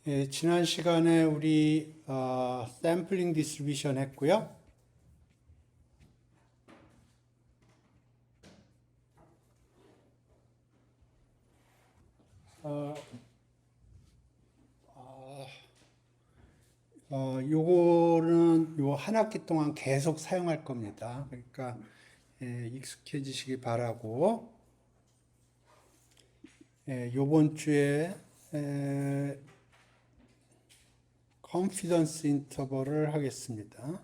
예, 지난 시간에 우리 샘플링 디스트리뷰션 했고요. 어, 요거는 요 한 학기 동안 계속 사용할 겁니다. 그러니까 익숙해지시기 바라고, 요번 주에 컨피던스 인터벌을 하겠습니다.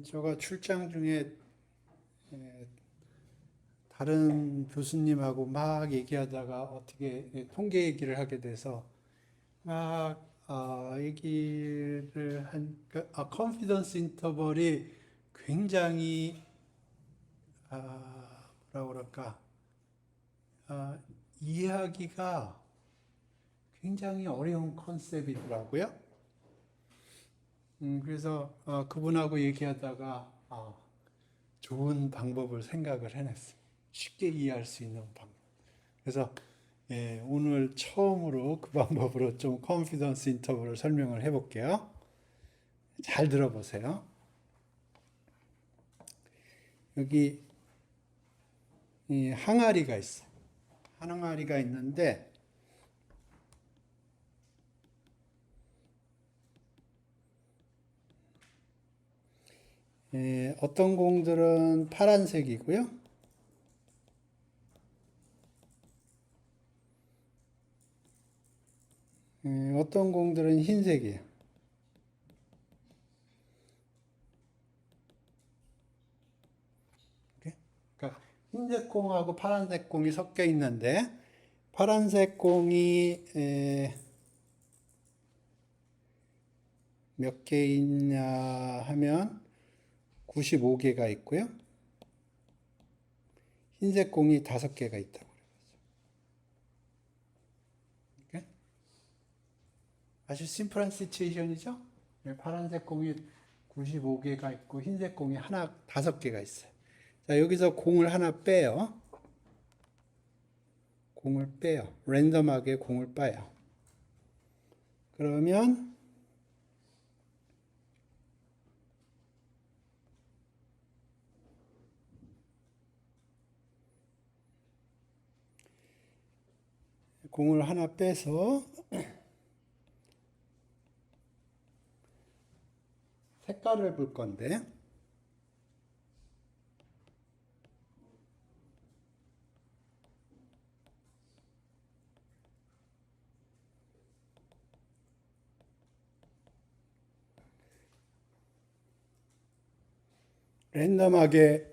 제가 출장 중에 다른 교수님하고 막 얘기하다가 어떻게 통계 얘기를 하게 돼서 막 얘기를 컨피던스 인터벌이 굉장히 뭐라 그럴까 이해하기가 굉장히 어려운 컨셉이더라고요. 그래서 그분하고 얘기하다가 좋은 방법을 생각을 해냈어요. 쉽게 이해할 수 있는 방법. 그래서 오늘 처음으로 그 방법으로 좀 컨피던스 인터벌을 설명을 해볼게요. 잘 들어보세요. 여기 이 항아리가 있어요. 항아리가 있는데 어떤 공들은 파란색이고요. 어떤 공들은 흰색이에요. 그러니까 흰색 공하고 파란색 공이 섞여 있는데 파란색 공이 몇 개 있냐 하면 95개가 있고요. 흰색 공이 5개가 있다고 그래요. 아주 심플한 시츄에이션이죠? 파란색 공이 95개가 있고 흰색 공이 5개가 있어요. 자, 여기서 공을 하나 빼요. 공을 빼요. 랜덤하게 공을 빠요. 그러면 공을 하나 빼서 색깔을 볼 건데 랜덤하게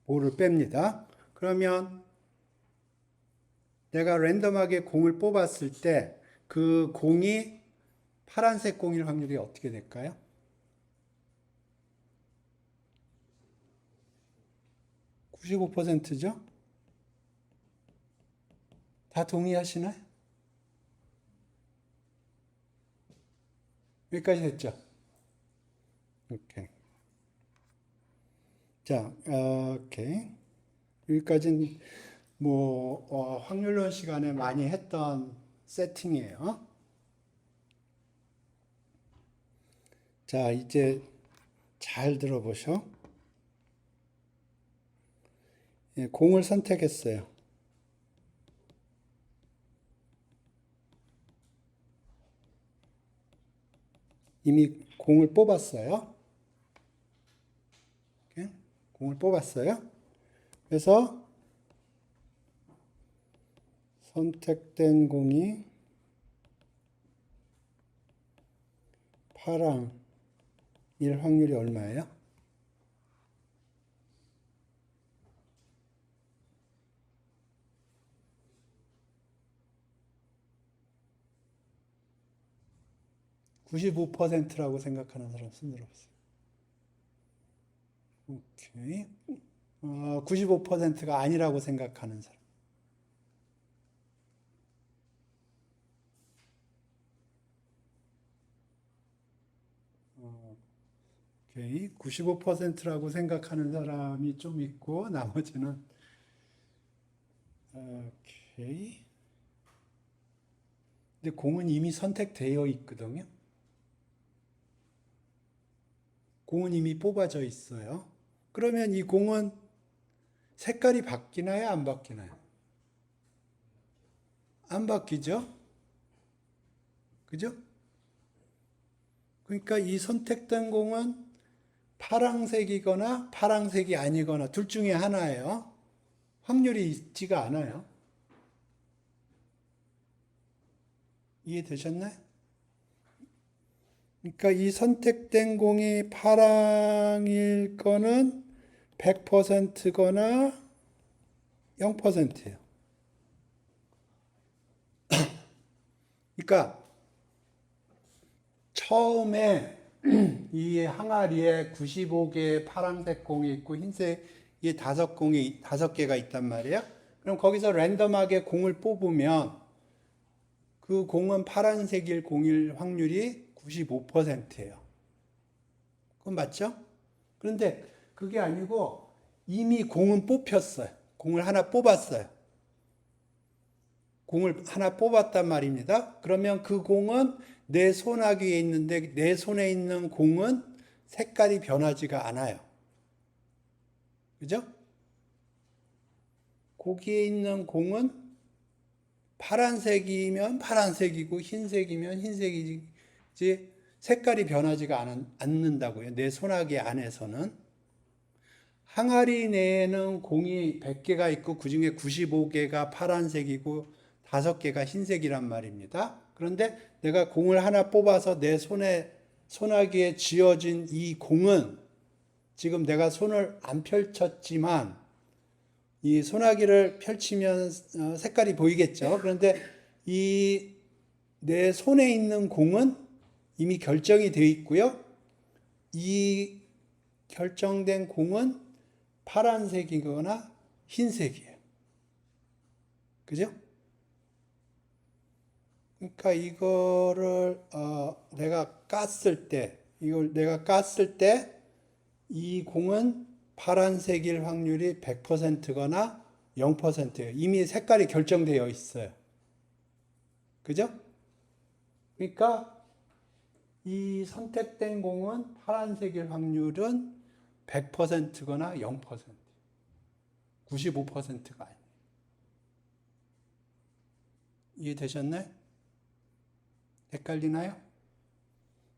볼을 뺍니다. 그러면 내가 랜덤하게 공을 뽑았을 때 그 공이 파란색 공일 확률이 어떻게 될까요? 95%죠? 다 동의하시나요? 여기까지 됐죠? 오케이. 자, 오케이. 여기까지는 확률론 시간에 많이 했던 세팅이에요. 자, 이제 잘 들어보셔. 공을 선택했어요. 이미 공을 뽑았어요. 공을 뽑았어요. 그래서 선택된 공이 파랑일 확률이 얼마예요? (95%라고) 생각하는 사람 손 들어보세요. 오케이. 95%가 아니라고 생각하는 사람. 오케이. 95%라고 생각하는 사람이 좀 있고, 나머지는, 오케이. 근데 공은 이미 선택되어 있거든요. 공은 이미 뽑아져 있어요. 그러면 이 공은 색깔이 바뀌나요? 안 바뀌나요? 안 바뀌죠? 그죠? 그러니까 이 선택된 공은 파랑색이거나 파랑색이 아니거나 둘 중에 하나예요. 확률이 있지가 않아요. 이해되셨나요? 그러니까 이 선택된 공이 파랑일 거는 100%거나 0%예요. 그러니까 처음에 이 항아리에 95개의 파란색 공이 있고 흰색이 5개가 있단 말이에요. 그럼 거기서 랜덤하게 공을 뽑으면 그 공은 파란색일 공일 확률이 95%예요. 그건 맞죠? 그런데 그게 아니고 이미 공은 뽑혔어요. 공을 하나 뽑았어요. 공을 하나 뽑았단 말입니다. 그러면 그 공은 내 손아귀에 있는데 내 손에 있는 공은 색깔이 변하지가 않아요. 그죠? 거기에 있는 공은 파란색이면 파란색이고 흰색이면 흰색이지 색깔이 변하지가 않는다고요. 내 손아귀 안에서는. 항아리 내에는 공이 100개가 있고 그중에 95개가 파란색이고 5개가 흰색이란 말입니다. 그런데 내가 공을 하나 뽑아서 내 손아귀에 쥐어진 이 공은 지금 내가 손을 안 펼쳤지만 이 손아귀를 펼치면 색깔이 보이겠죠. 그런데 이 내 손에 있는 공은 이미 결정이 되어 있고요. 이 결정된 공은 파란색이거나 흰색이에요. 그죠? 그러니까 이거를 이걸 내가 깠을 때 이 공은 파란색일 확률이 100%거나 0%예요. 이미 색깔이 결정되어 있어요. 그죠? 그러니까 이 선택된 공은 파란색일 확률은 100%거나 0%, 95%가 아니에요. 이해되셨나요? 헷갈리나요?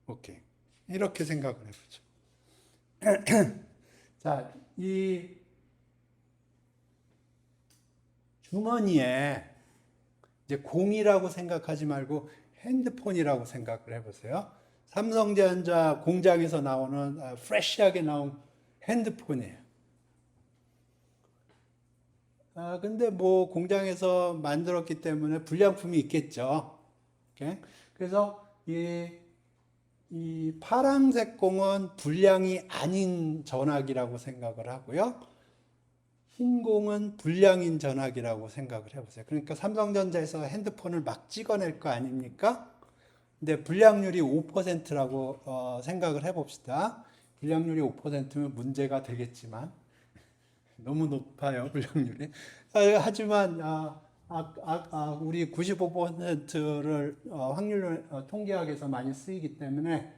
오케이. 이렇게 생각을 해보죠. 자, 이 주머니에 이제 공이라고 생각하지 말고 핸드폰이라고 생각을 해보세요. 삼성전자 공장에서 나오는 프레시하게 나온 핸드폰이에요. 근데 뭐 공장에서 만들었기 때문에 불량품이 있겠죠. 오케이? 그래서 이 파란색 공은 불량이 아닌 전화기라고 생각을 하고요. 흰 공은 불량인 전화기라고 생각을 해보세요. 그러니까 삼성전자에서 핸드폰을 막 찍어낼 거 아닙니까? 근데 불량률이 5%라고 생각을 해봅시다. 불량률이 5%면 문제가 되겠지만 너무 높아요, 불량률이. 하지만 우리 95%를 확률을 통계학에서 많이 쓰이기 때문에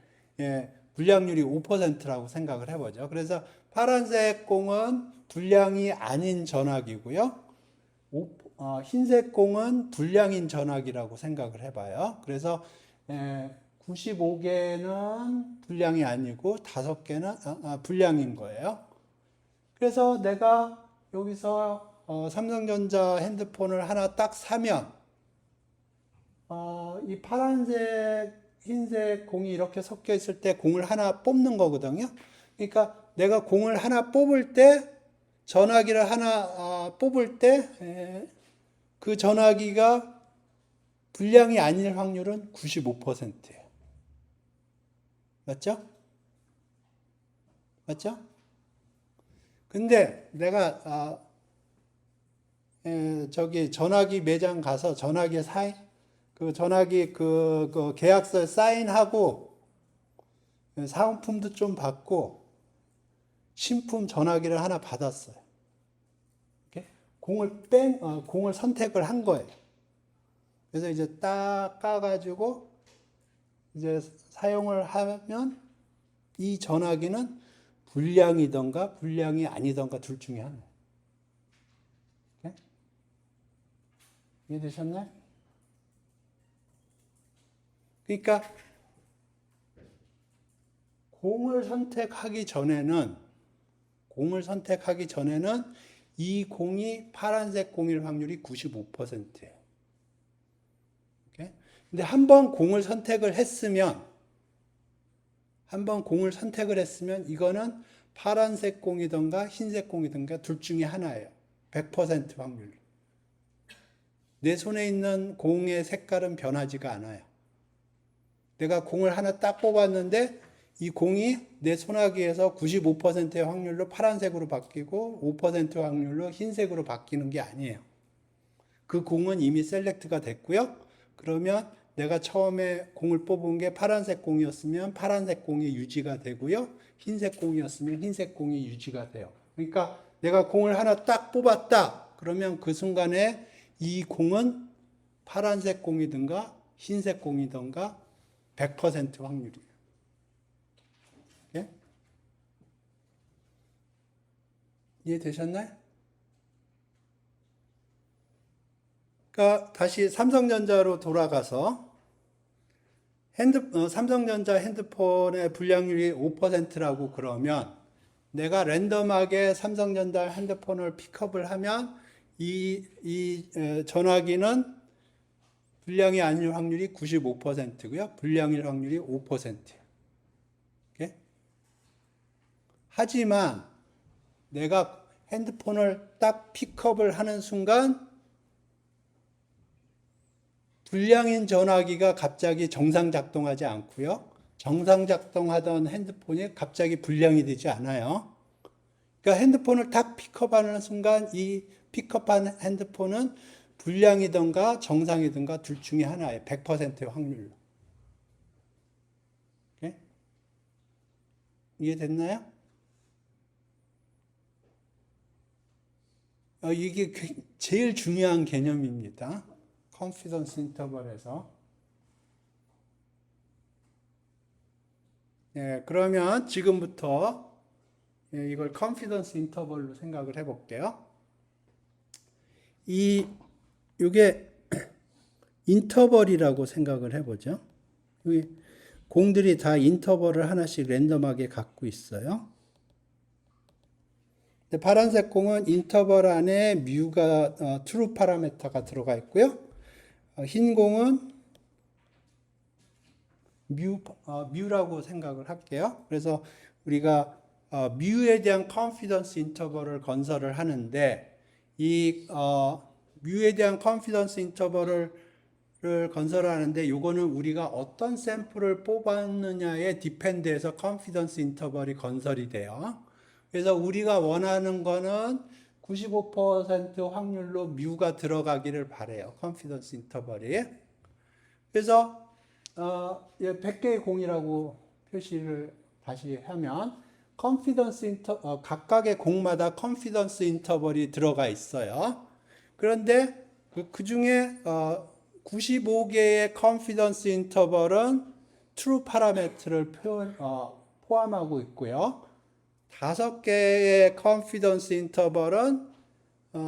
불량률이 5%라고 생각을 해보죠. 그래서 파란색 공은 불량이 아닌 전화기고요. 흰색 공은 불량인 전화기라고 생각을 해봐요. 그래서 95개는 불량이 아니고 5개는 불량인 거예요. 그래서 내가 여기서 삼성전자 핸드폰을 하나 딱 사면 이 파란색, 흰색 공이 이렇게 섞여 있을 때 공을 하나 뽑는 거거든요. 그러니까 내가 공을 하나 뽑을 때 전화기를 하나 뽑을 때 그 전화기가 불량이 아닐 확률은 95%예요. 맞죠? 맞죠? 근데 내가 저기 전화기 매장 가서 전화기 그 전화기 그 계약서 사인하고 사은품도 좀 받고 신품 전화기를 하나 받았어요. 공을 선택을 한 거예요. 그래서 이제 딱 까가지고 이제 사용을 하면 이 전화기는 불량이던가 불량이 아니던가 둘 중에 하나예요. 이해되셨나요? 그러니까 공을 선택하기 전에는 이 공이 파란색 공일 확률이 95%예요. 근데 한번 공을 선택을 했으면 이거는 파란색 공이든가 흰색 공이든가 둘 중에 하나예요. 100% 확률. 내 손에 있는 공의 색깔은 변하지가 않아요. 내가 공을 하나 딱 뽑았는데 이 공이 내 손아귀에서 95%의 확률로 파란색으로 바뀌고 5% 확률로 흰색으로 바뀌는 게 아니에요. 그 공은 이미 셀렉트가 됐고요. 그러면 내가 처음에 공을 뽑은 게 파란색 공이었으면 파란색 공이 유지가 되고요. 흰색 공이었으면 흰색 공이 유지가 돼요. 그러니까 내가 공을 하나 딱 뽑았다. 그러면 그 순간에 이 공은 파란색 공이든가 흰색 공이든가 100% 확률이에요. 예? 이해되셨나요? 그러니까 다시 삼성전자로 돌아가서 삼성전자 핸드폰의 불량률이 5%라고 그러면 내가 랜덤하게 삼성전자 핸드폰을 픽업을 하면 이 전화기는 불량이 아닐 확률이 95%고요. 불량일 확률이 5%예요. 오케이? 하지만 내가 핸드폰을 딱 픽업을 하는 순간 불량인 전화기가 갑자기 정상 작동하지 않고요. 정상 작동하던 핸드폰이 갑자기 불량이 되지 않아요. 그러니까 핸드폰을 딱 픽업하는 순간 이 픽업한 핸드폰은 불량이든가 정상이든가 둘 중에 하나예요. 100%의 확률로. 오케이? 이해됐나요? 이게 제일 중요한 개념입니다. 컨피던스 인터벌에서. 예, 그러면 지금부터 이걸 컨피던스 인터벌로 생각을 해볼게요. 이게 인터벌이라고 생각을 해보죠. 여기 공들이 다 인터벌을 하나씩 랜덤하게 갖고 있어요. 파란색 공은 인터벌 안에 뮤가 트루 파라미터가 들어가 있고요. 흰 공은 뮤라고 생각을 할게요. 그래서 우리가 뮤에 대한 컨피던스 인터벌을 건설을 하는데 이 뮤에 대한 컨피던스 인터벌을 건설하는데 요거는 우리가 어떤 샘플을 뽑았느냐에 디펜드해서 컨피던스 인터벌이 건설이 돼요. 그래서 우리가 원하는 거는 95% 확률로 뮤가 들어가기를 바래요. 컨피던스 인터벌이. 그래서 100개의 공이라고 표시를 다시 하면 각각의 공마다 컨피던스 인터벌이 들어가 있어요. 그런데 그 중에 95개의 컨피던스 인터벌은 트루 파라미터를 포함하고 있고요. 5개의 컨피던스 인터벌은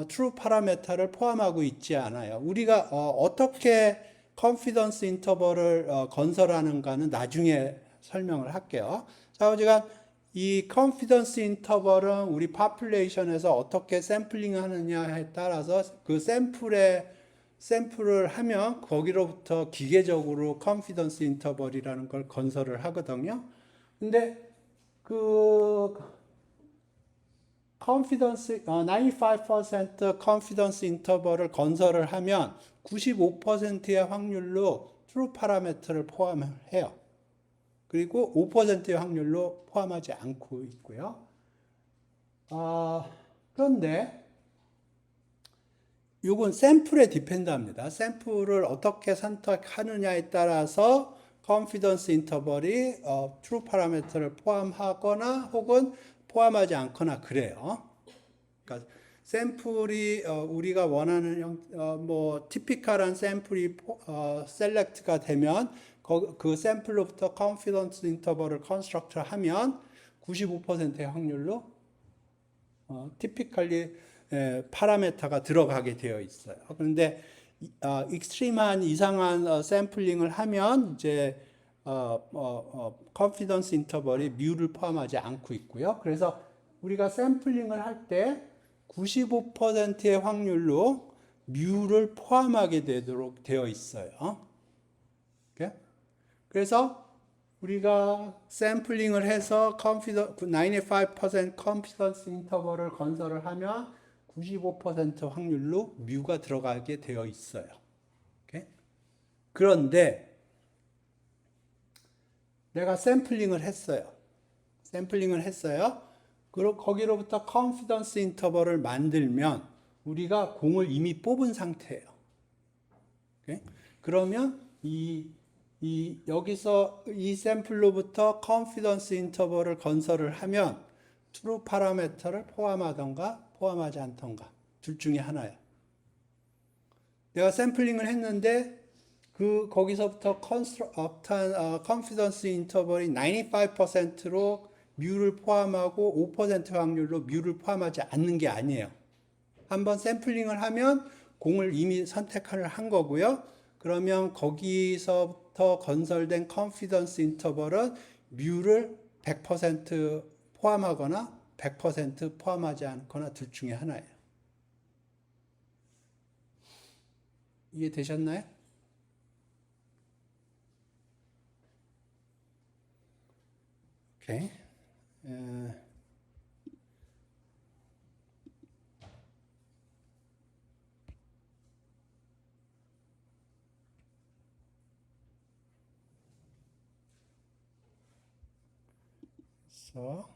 트루 파라미터를 포함하고 있지 않아요. 우리가 어떻게 컨피던스 인터벌을 건설하는가는 나중에 설명을 할게요. 자, 우리가 이 컨피던스 인터벌은 우리 파퓰레이션에서 어떻게 샘플링 하느냐에 따라서 그 샘플을 하면 거기로부터 기계적으로 컨피던스 인터벌이라는 걸 건설을 하거든요. 근데 그 컨피던스 95% 컨피던스 인터벌을 건설을 하면 95%의 확률로 트루 파라미터를 포함해요. 그리고 5%의 확률로 포함하지 않고 있고요. 그런데 이건 샘플에 디펜드합니다. 샘플을 어떻게 선택하느냐에 따라서 컨피던스 인터벌이 true 파라미터를 포함하거나 혹은 포함하지 않거나 그래요. 그러니까 샘플이 우리가 원하는 뭐 티피컬한 샘플이 셀렉트가 되면 그 샘플로부터 컨피던스 인터벌을 컨스트럭트 하면 95%의 확률로 티피컬리 파라메타가 들어가게 되어 있어요. 그런데 익스트림한 이상한 샘플링을 하면 이제 컨피던스 인터벌이 뮤를 포함하지 않고 있고요. 그래서 우리가 샘플링을 할 때 95%의 확률로 뮤를 포함하게 되도록 되어 있어요. 오케이? 그래서 우리가 샘플링을 해서 95% confidence interval을 건설을 하면 95% 확률로 뮤가 들어가게 되어 있어요. 오케이? 그런데 내가 샘플링을 했어요. 샘플링을 했어요. 그리고 거기로부터 confidence interval을 만들면 우리가 공을 이미 뽑은 상태예요. 오케이? 그러면 여기서 이 샘플로부터 컨피던스 인터벌을 건설을 하면 트루 파라미터를 포함하던가 포함하지 않던가 둘 중에 하나예요. 내가 샘플링을 했는데 거기서부터 컨피던스 인터벌이 95%로 뮤를 포함하고 5% 확률로 뮤를 포함하지 않는 게 아니에요. 한번 샘플링을 하면 공을 이미 선택을 한 거고요. 그러면 거기서부터 건설된 컨피던스 인터벌은 뮤를 100% 포함하거나 100% 포함하지 않거나 둘 중에 하나예요. 이해되셨나요? 오케이. 그래서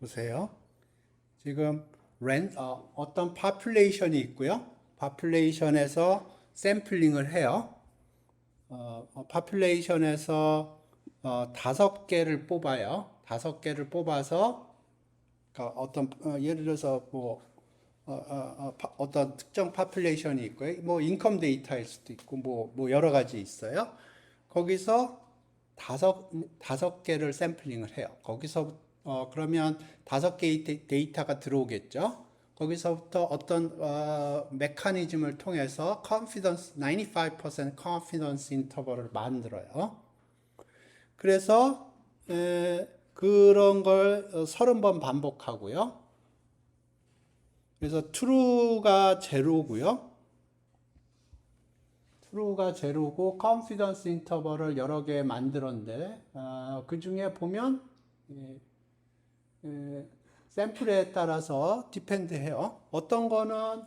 보세요. 지금 어떤 파퓰레이션이 있고요. 파퓰레이션에서 샘플링을 해요. 파퓰레이션에서 5개를 뽑아요. 5개를 뽑아서 그러니까 예를 들어서 뭐 어떤 특정 파퓰레이션이 있고요. 뭐 인컴 데이터일 수도 있고 뭐 여러 가지 있어요. 거기서 다섯 개를 샘플링을 해요. 거기서 그러면 5개의 데이터가 들어오겠죠. 거기서부터 어떤 메커니즘을 통해서 confidence 95% confidence 인터벌을 만들어요. 그래서 그런 걸 30번 반복하고요. 그래서 true가 제로고요. true가 제로고 confidence 인터벌을 여러 개 만들었는데 그 중에 보면 샘플에 따라서 디펜드해요. 어떤 거는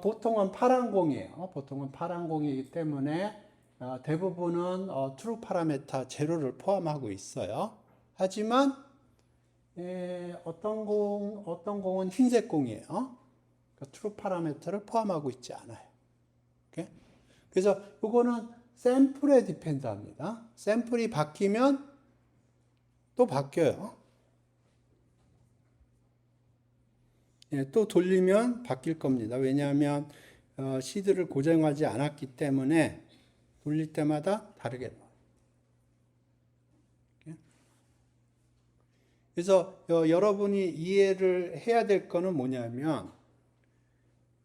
보통은 파란 공이에요. 보통은 파란 공이기 때문에 대부분은 true 파라메타 제로를 포함하고 있어요. 하지만 어떤 공은 흰색 공이에요. 그러니까 true 파라메터를 포함하고 있지 않아요. 오케이? 그래서 이거는 샘플에 디펜드합니다. 샘플이 바뀌면 또 바뀌어요. 또 돌리면 바뀔 겁니다. 왜냐하면 시드를 고정하지 않았기 때문에 돌릴 때마다 다르게 나와요. 그래서 여러분이 이해를 해야 될 거는 뭐냐면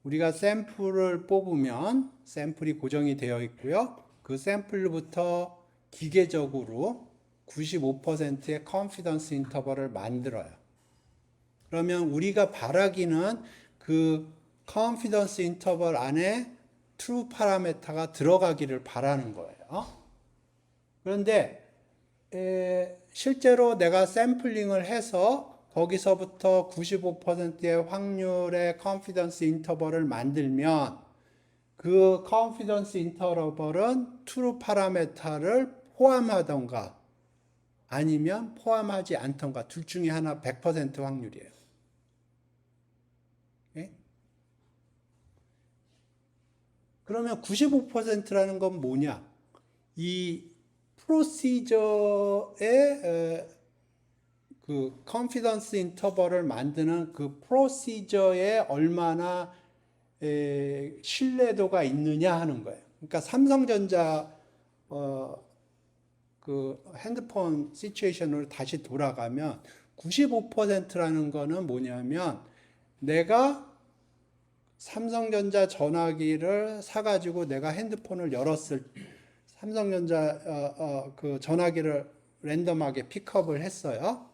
우리가 샘플을 뽑으면 샘플이 고정이 되어 있고요. 그 샘플부터 기계적으로 95%의 컨피던스 인터벌을 만들어요. 그러면 우리가 바라기는 그 컨피던스 인터벌 안에 true 파라메터가 들어가기를 바라는 거예요. 그런데 실제로 내가 샘플링을 해서 거기서부터 95%의 확률의 컨피던스 인터벌을 만들면 그 컨피던스 인터벌은 true 파라메터를 포함하던가 아니면 포함하지 않던가 둘 중에 하나 100% 확률이에요. 예? 그러면 95%라는 건 뭐냐? 이 프로시저의 그 컨피던스 인터벌을 만드는 그 프로시저에 얼마나 신뢰도가 있느냐 하는 거예요. 그러니까 삼성전자 그 핸드폰 시츄에이션으로 다시 돌아가면 95%라는 거는 뭐냐면 내가 삼성전자 전화기를 사가지고 내가 핸드폰을 열었을 삼성전자 그 전화기를 랜덤하게 픽업을 했어요.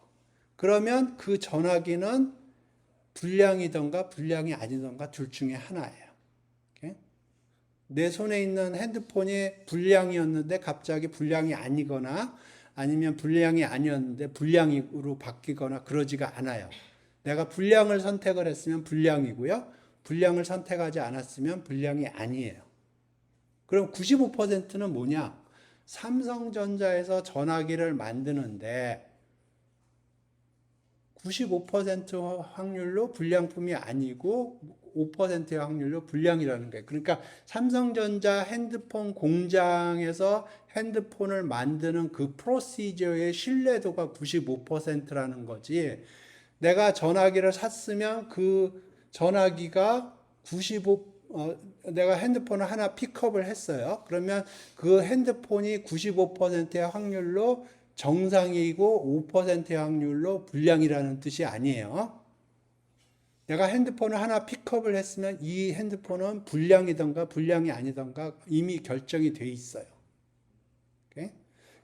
그러면 그 전화기는 불량이던가 불량이 아니던가 둘 중에 하나예요. 내 손에 있는 핸드폰이 불량이었는데 갑자기 불량이 아니거나 아니면 불량이 아니었는데 불량으로 바뀌거나 그러지가 않아요. 내가 불량을 선택을 했으면 불량이고요. 불량을 선택하지 않았으면 불량이 아니에요. 그럼 95%는 뭐냐? 삼성전자에서 전화기를 만드는데 95% 확률로 불량품이 아니고 5%의 확률로 불량이라는 거예요. 그러니까 삼성전자 핸드폰 공장에서 핸드폰을 만드는 그 프로시저의 신뢰도가 95%라는 거지. 내가 전화기를 샀으면 그 전화기가 내가 핸드폰을 하나 픽업을 했어요. 그러면 그 핸드폰이 95%의 확률로 정상이고 5%의 확률로 불량이라는 뜻이 아니에요. 내가 핸드폰을 하나 픽업을 했으면 이 핸드폰은 불량이던가 불량이 아니던가 이미 결정이 돼 있어요. 오케이?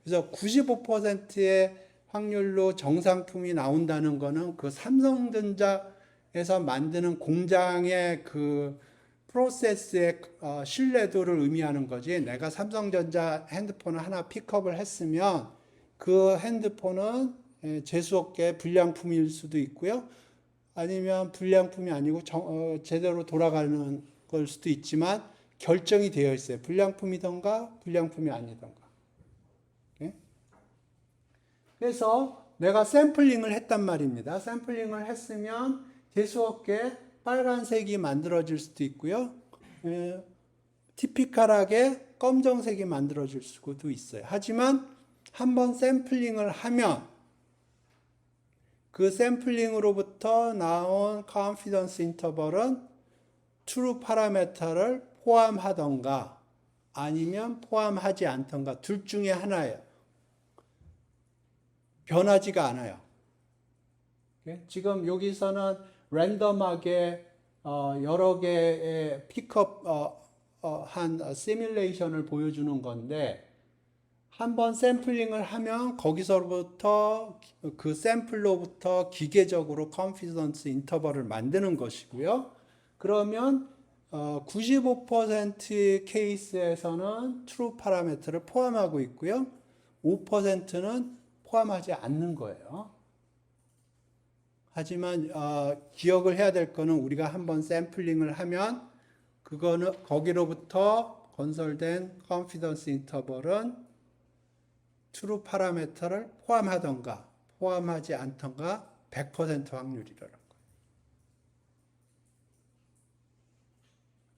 그래서 95%의 확률로 정상품이 나온다는 거는 그 삼성전자에서 만드는 공장의 그 프로세스의 신뢰도를 의미하는 거지. 내가 삼성전자 핸드폰을 하나 픽업을 했으면 그 핸드폰은 재수없게 불량품일 수도 있고요. 아니면 불량품이 아니고 제대로 돌아가는 걸 수도 있지만 결정이 되어 있어요. 불량품이던가 불량품이 아니던가. 그래서 내가 샘플링을 했단 말입니다. 샘플링을 했으면 재수없게 빨간색이 만들어질 수도 있고요. 티피컬하게 검정색이 만들어질 수도 있어요. 하지만 한번 샘플링을 하면 그 샘플링으로부터 나온 컨피던스 인터벌은 트루 파라미터를 포함하던가 아니면 포함하지 않던가 둘 중에 하나예요. 변하지가 않아요. 지금 여기서는 랜덤하게 여러 개의 픽업 한 시뮬레이션을 보여주는 건데 한번 샘플링을 하면 거기서부터 그 샘플로부터 기계적으로 컨피던스 인터벌을 만드는 것이고요. 그러면 95% 케이스에서는 트루 파라미터를 포함하고 있고요. 5%는 포함하지 않는 거예요. 하지만 기억을 해야 될 거는 우리가 한번 샘플링을 하면 그거는 거기로부터 건설된 컨피던스 인터벌은 트루 파라미터를 포함하던가 포함하지 않던가 100% 확률이라는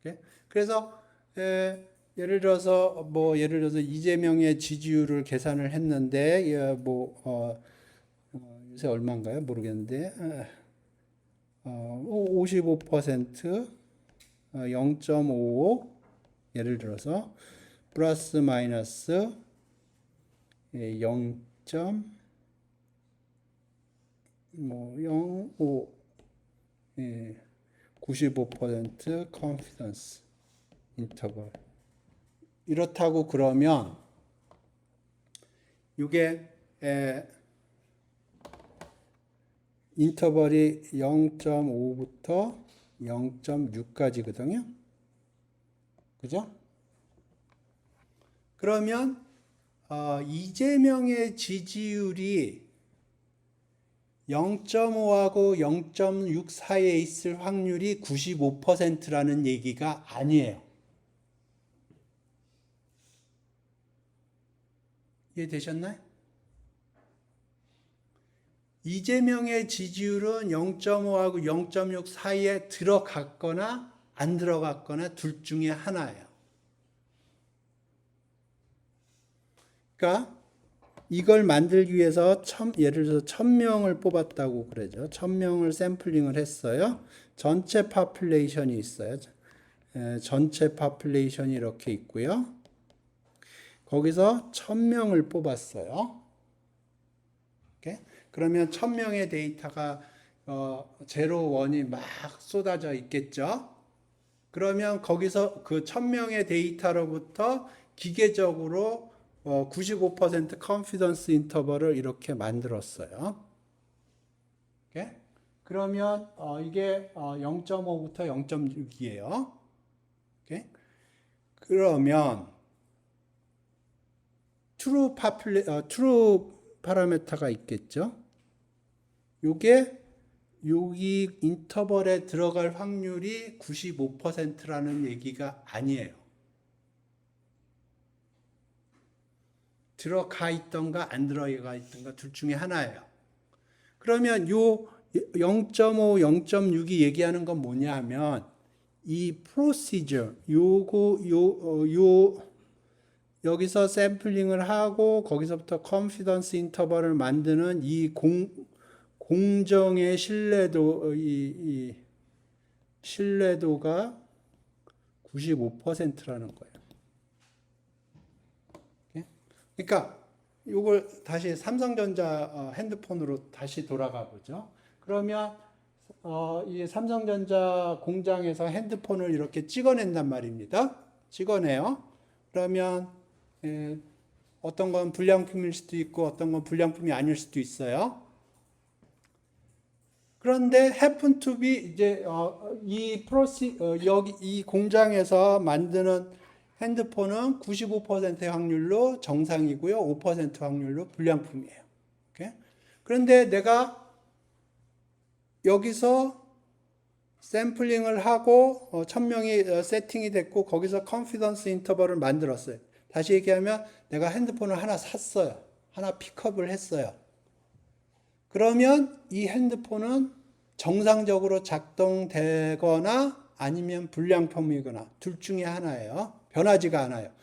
거예요. 그래서 예를 들어서 이재명의 지지율을 계산을 했는데 요새 얼마인가요? 모르겠는데 55% 0.55 예를 들어서 플러스 마이너스 0.05 95% 컨피던스 인터벌 이렇다고 그러면 이게 인터벌이 0.5부터 0.6까지거든요. 그죠? 그러면 이재명의 지지율이 0.5하고 0.6 사이에 있을 확률이 95%라는 얘기가 아니에요. 이해되셨나요? 이재명의 지지율은 0.5하고 0.6 사이에 들어갔거나 안 들어갔거나 둘 중에 하나예요. 그러니까 이걸 만들기 위해서 예를 들어서 1000명을 뽑았다고 그러죠. 1000명을 샘플링을 했어요. 전체 파퓰레이션이 있어요. 전체 파퓰레이션이 이렇게 있고요. 거기서 1000명을 뽑았어요. 그러면 1000명의 데이터가 0, 1이 막 쏟아져 있겠죠. 그러면 거기서 그 1000명의 데이터로부터 기계적으로 95% 컨피던스 인터벌을 이렇게 만들었어요. 그러면 이게 0.5부터 0.6이에요. 그러면 트루 파라미터가 있겠죠. 요게 여기 인터벌에 들어갈 확률이 95%라는 얘기가 아니에요. 들어가 있던가 안 들어가 있던가 둘 중에 하나예요. 그러면 요 0.5, 0.6이 얘기하는 건 뭐냐 하면 이 procedure 여기서 샘플링을 하고 거기서부터 컨피던스 인터벌을 만드는 이 공정의 신뢰도가 95%라는 거예요. 그러니까 이걸 다시 삼성전자 핸드폰으로 다시 돌아가 보죠. 그러면 이 삼성전자 공장에서 핸드폰을 이렇게 찍어낸단 말입니다. 찍어내요. 그러면 어떤 건 불량품일 수도 있고 어떤 건 불량품이 아닐 수도 있어요. 그런데 happen to be 이제 여기 이 공장에서 만드는 핸드폰은 95%의 확률로 정상이고요. 5% 확률로 불량품이에요. 그런데 내가 여기서 샘플링을 하고 1000명이 세팅이 됐고 거기서 컨피던스 인터벌을 만들었어요. 다시 얘기하면 내가 핸드폰을 하나 샀어요. 하나 픽업을 했어요. 그러면 이 핸드폰은 정상적으로 작동되거나 아니면 불량품이거나 둘 중에 하나예요. 변하지가 않아요.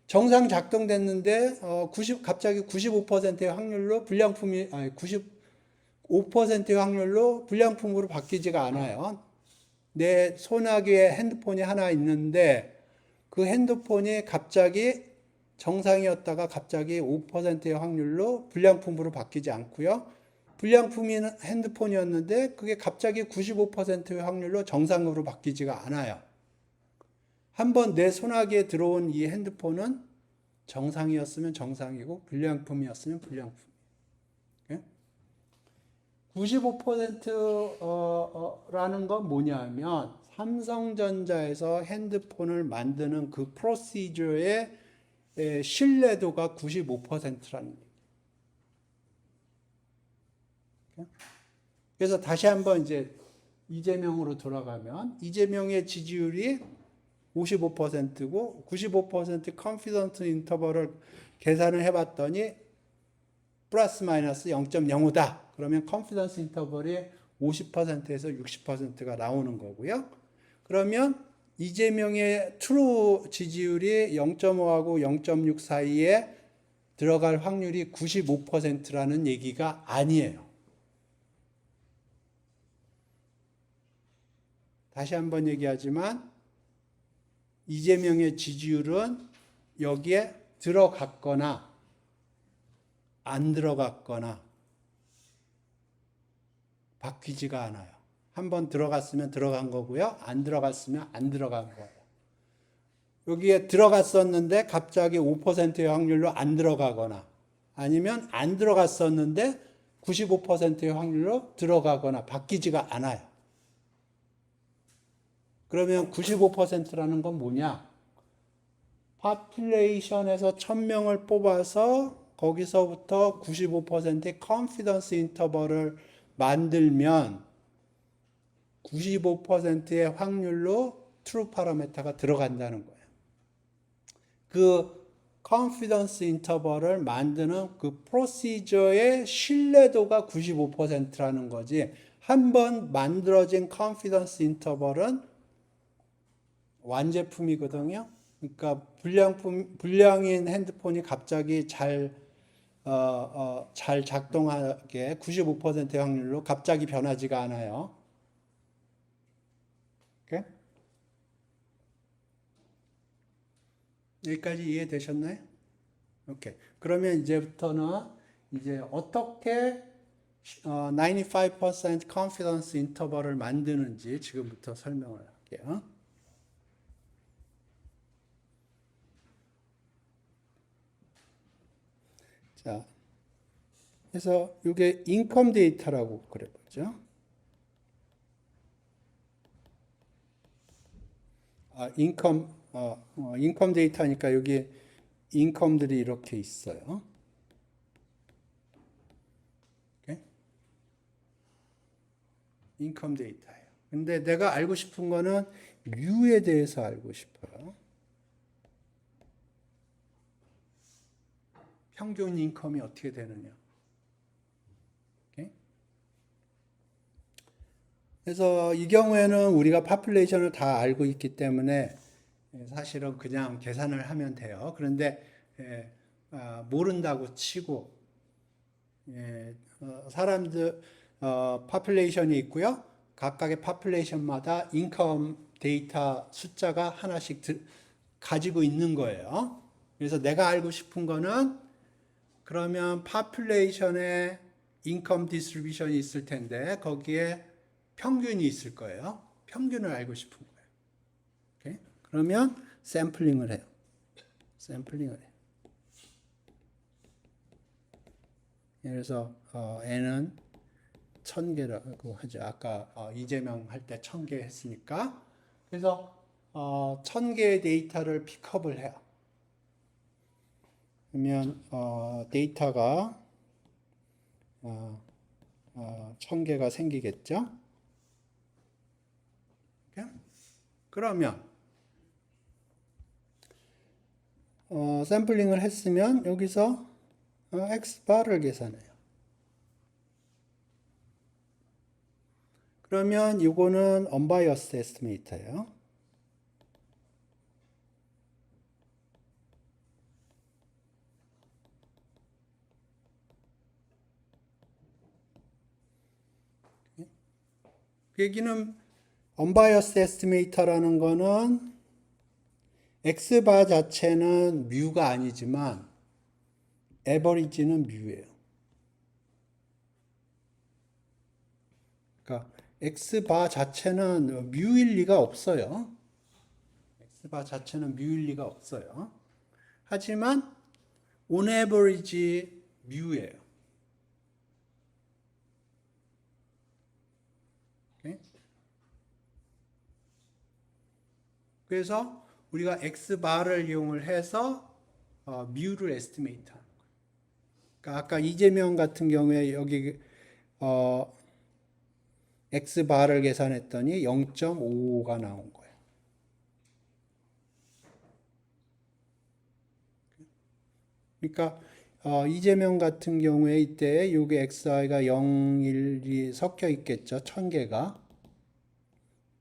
정상 작동됐는데 갑자기 95%의 확률로 불량품이 95%의 확률로 불량품으로 바뀌지가 않아요. 내 소나기에 핸드폰이 하나 있는데 그 핸드폰이 갑자기 정상이었다가 갑자기 5%의 확률로 불량품으로 바뀌지 않고요. 불량품인 핸드폰이었는데 그게 갑자기 95%의 확률로 정상으로 바뀌지가 않아요. 한번 내 손아귀에 들어온 이 핸드폰은 정상이었으면 정상이고 불량품이었으면 불량품. 95%라는 건 뭐냐면 삼성전자에서 핸드폰을 만드는 그 프로시저의 신뢰도가 95%라는 얘기예요. 그래서 다시 한번 이제 이재명으로 돌아가면 이재명의 지지율이 55%고 95% 컨피던스 인터벌을 계산을 해봤더니 플러스 마이너스 0.05다. 그러면 컨피던스 인터벌이 50%에서 60%가 나오는 거고요. 그러면 이재명의 트루 지지율이 0.5하고 0.6 사이에 들어갈 확률이 95%라는 얘기가 아니에요. 다시 한번 얘기하지만 이재명의 지지율은 여기에 들어갔거나 안 들어갔거나 바뀌지가 않아요. 한번 들어갔으면 들어간 거고요. 안 들어갔으면 안 들어간 거예요. 여기에 들어갔었는데 갑자기 5%의 확률로 안 들어가거나 아니면 안 들어갔었는데 95%의 확률로 들어가거나 바뀌지가 않아요. 그러면 95%라는 건 뭐냐? 파퓰레이션에서 1000명을 뽑아서 거기서부터 95%의 컨피던스 인터벌을 만들면 95%의 확률로 트루 파라메터가 들어간다는 거예요. 그 컨피던스 인터벌을 만드는 그 프로시저의 신뢰도가 95%라는 거지. 한번 만들어진 컨피던스 인터벌은 완제품이거든요. 그러니까 불량인 핸드폰이 갑자기 잘 작동하게 95%의 확률로 갑자기 변하지가 않아요. 오케이? 여기까지 이해되셨나요? 오케이. 그러면 이제부터는 이제 어떻게 95% confidence interval을 만드는지 지금부터 설명을 할게요. 자, 그래서 이게 인컴 데이터라고 그래보죠. 인컴 데이터니까 여기 인컴들이 이렇게 있어요. 오케이? 인컴 데이터예요. 근데 내가 알고 싶은 거는 U에 대해서 알고 싶어요. 평균 인컴이 어떻게 되느냐. 오케이? 그래서 이 경우에는 우리가 파퓰레이션을 다 알고 있기 때문에 사실은 그냥 계산을 하면 돼요. 그런데 모른다고 치고 사람들 파퓰레이션이 있고요. 각각의 파퓰레이션마다 인컴 데이터 숫자가 하나씩 가지고 있는 거예요. 그래서 내가 알고 싶은 거는 그러면 파퓰레이션에 인컴 디스트리뷰션이 있을 텐데 거기에 평균이 있을 거예요. 평균을 알고 싶은 거예요. 오케이? 그러면 샘플링을 해요. 샘플링을 해요. 그래서 N은 1000개라고 하죠. 아까 이재명 할 때 1000개 했으니까. 그래서 1000개의 데이터를 픽업을 해요. 그러면 데이터가 1000개가 생기겠죠. 그러면 샘플링을 했으면 여기서 X바를 계산해요. 그러면 이거는 unbiased estimate예요. 그 얘기는 unbiased estimator라는 거는 x바 자체는 뮤가 아니지만 average는 뮤예요. 그러니까 x바 자체는 뮤일 리가 없어요. x바 자체는 뮤일 리가 없어요. 하지만 on average 뮤예요. 그래서 우리가 x바를 이용을 해서 뮤를 에스티메이트 하는 거예요. 그러니까 아까 이재명 같은 경우에 여기 x바를 계산했더니 0.55가 나온 거예요. 그러니까 이재명 같은 경우에 이때 이게 xi가 0일이 섞여 있겠죠. 1000개가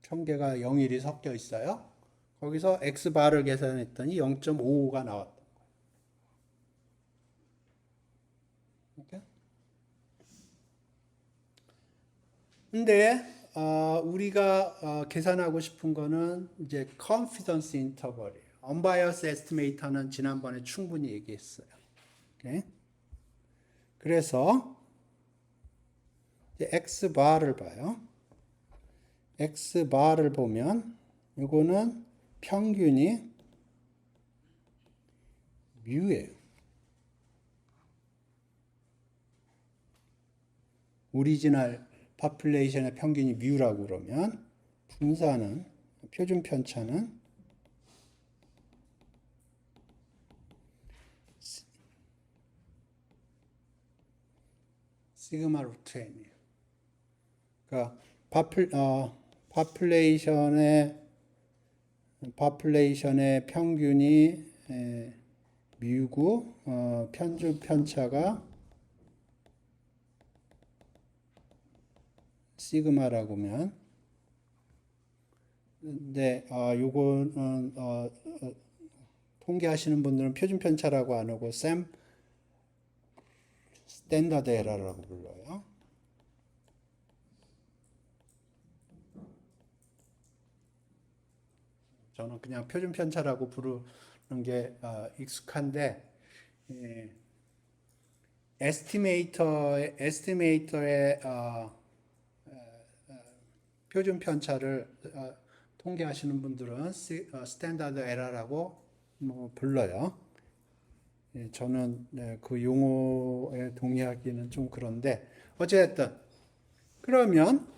0일이 섞여 있어요. 거기서 x바를 계산했더니 0.55가 나왔던 거예요. 근데 우리가 계산하고 싶은 거는 이제 confidence interval이에요. unbiased estimator는 지난번에 충분히 얘기했어요. 오케이? 그래서 이제 x바를 봐요. x바를 보면 이거는 평균이 뮤예요. 오리지널 파퓰레이션의 평균이 뮤라고 그러면 분사는 표준 편차는 시그마 루트 n이에요. 그러니까 파퓰레이션의 평균이 뮤고 편중 편차가 시그마라고 하면 근데 요거는 통계하시는 분들은 표준 편차라고 안 하고 스탠다드 에러라고 불러요. 저는 그냥 표준 편차라고 부르는 게 익숙한데 에스티메이터의 표준 편차를 통계하시는 분들은 스탠다드 에러라고 불러요. 저는 그 용어에 동의하기는 좀 그런데 어쨌든 그러면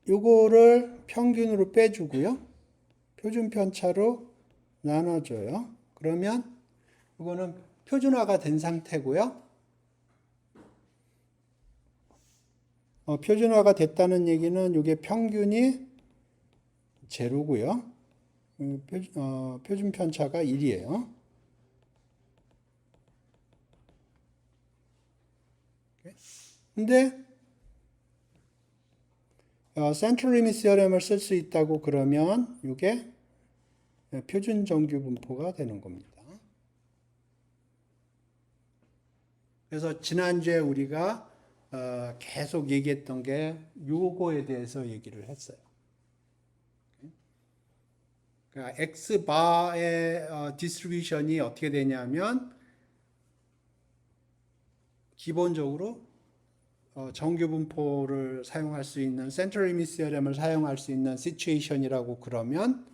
요거를 평균으로 빼주고요. 표준 편차로 나눠줘요. 그러면 이거는 표준화가 된 상태고요. 표준화가 됐다는 얘기는 이게 평균이 제로고요. 표준 편차가 1이에요. 근데 센트럴 리밋 시어럼을 쓸 수 있다고 그러면 이게 표준 정규 분포가 되는 겁니다. 그래서 지난주에 우리가 계속 얘기했던 게 요거에 대해서 얘기를 했어요. 그러니까 x바의 디스트리뷰션이 어떻게 되냐면 기본적으로 정규 분포를 사용할 수 있는 센트럴 리밋 시어럼을 사용할 수 있는 시츄에이션이라고 그러면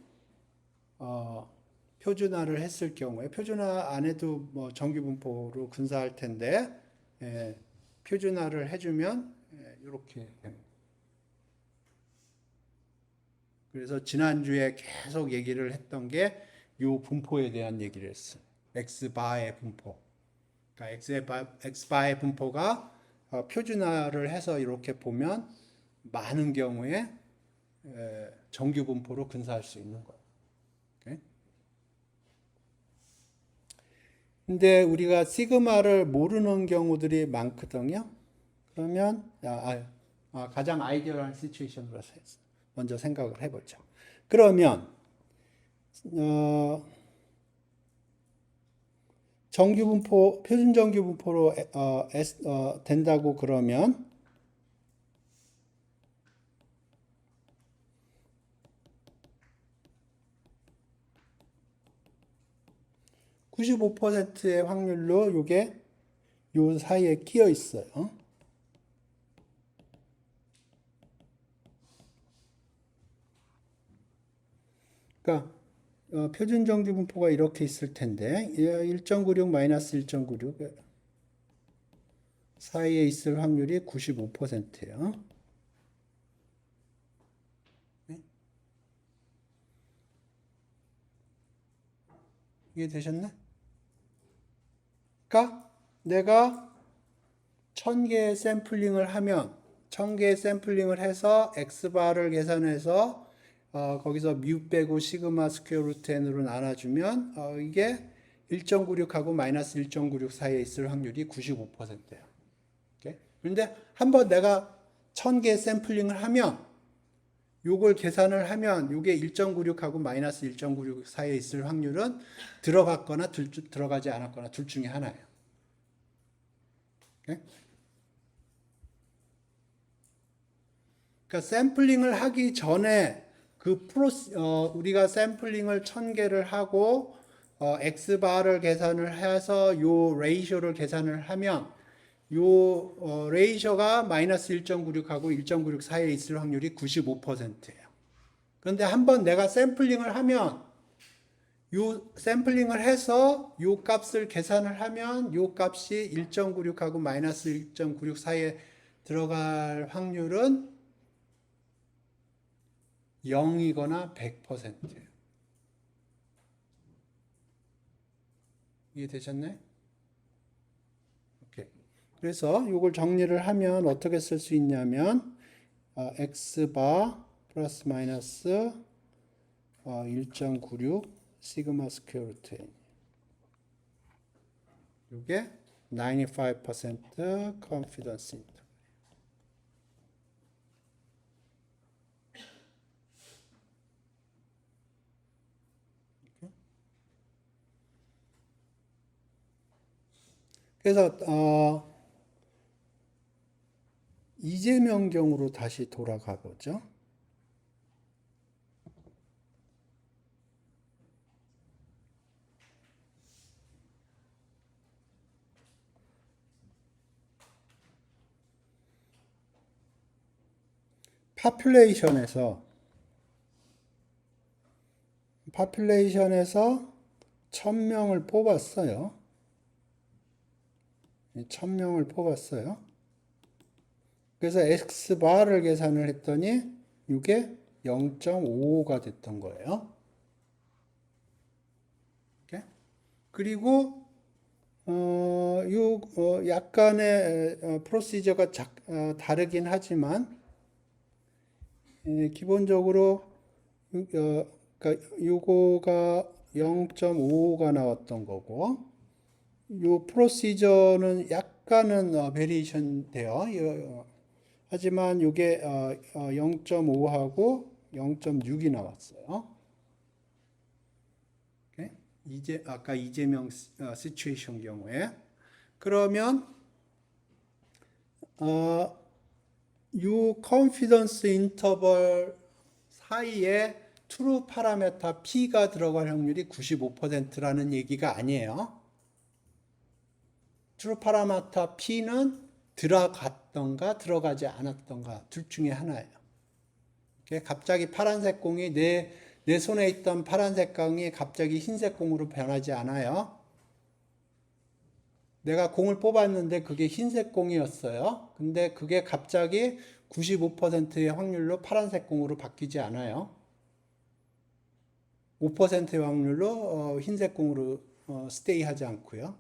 표준화를 했을 경우에 표준화 안 해도 뭐 정규 분포로 근사할 텐데 표준화를 해주면 이렇게 됩니다. 그래서 지난주에 계속 얘기를 했던 게 이 분포에 대한 얘기를 했어요. x바의 분포. 그러니까 x바의 분포가 표준화를 해서 이렇게 보면 많은 경우에 정규 분포로 근사할 수 있는 거예요. 근데 우리가 시그마를 모르는 경우들이 많거든요. 그러면 가장 아이디어한 시츄에이션으로 먼저 생각을 해보죠. 그러면 정규분포, 표준 정규분포로 된다고 그러면 95%의 확률로 요게 요 사이에 끼어 있어요. 그러니까 표준 정규분포가 이렇게 있을 텐데 1.96 마이너스 1.96 사이에 있을 확률이 95%예요. 이게 되셨네? 그러니까 내가 1000개의 샘플링을 하면 1000개의 샘플링을 해서 x바를 계산해서 거기서 뮤 빼고 시그마 스퀘어 루트 n으로 나눠주면 이게 1.96하고 마이너스 1.96 사이에 있을 확률이 95%예요. 그런데 한번 내가 1000개 샘플링을 하면 요걸 계산을 하면 요게 1.96하고 마이너스 1.96 사이에 있을 확률은 들어갔거나 들어가지 않았거나 둘 중에 하나예요. 그러니까 샘플링을 하기 전에 우리가 샘플링을 1000개를 하고 x바를 계산을 해서 요 레이쇼를 계산을 하면 요 레이쇼가 마이너스 1.96하고 1.96 사이에 있을 확률이 95%예요. 그런데 한번 내가 샘플링을 하면 요 샘플링을 해서 요 값을 계산을 하면 요 값이 1.96하고 마이너스 1.96 사이에 들어갈 확률은 0이거나 100%예요. 이해되셨나요? 오케이. 그래서 이걸 정리를 하면 어떻게 쓸 수 있냐면 x바 플러스 마이너스 1.96 시그마 스퀘어 루트 n 이게 95% confidence interval. 그래서 이재명 경우로 다시 돌아가 보죠. 파퓰레이션에서 1000명을 뽑았어요. 1000명을 뽑았어요. 그래서 x바를 계산을 했더니 이게 0.55가 됐던 거예요. 그리고 약간의 프로시저가 다르긴 하지만 기본적으로 그러니까 요거가 0.55가 나왔던 거고 요 프로시저는 약간은 베리에이션 돼요. 하지만 요게 0.5하고 0.6이 나왔어요. 아까 이재명 시츄에이션 경우에 그러면 요 컨피던스 인터벌 사이에 트루 파라메타 P가 들어갈 확률이 95%라는 얘기가 아니에요. 트루 파라메타 P는 들어갔던가 들어가지 않았던가 둘 중에 하나예요. 갑자기 파란색 공이 내 손에 있던 파란색 공이 갑자기 흰색 공으로 변하지 않아요. 내가 공을 뽑았는데 그게 흰색 공이었어요. 근데 그게 갑자기 95%의 확률로 파란색 공으로 바뀌지 않아요. 5%의 확률로 흰색 공으로 스테이 하지 않고요.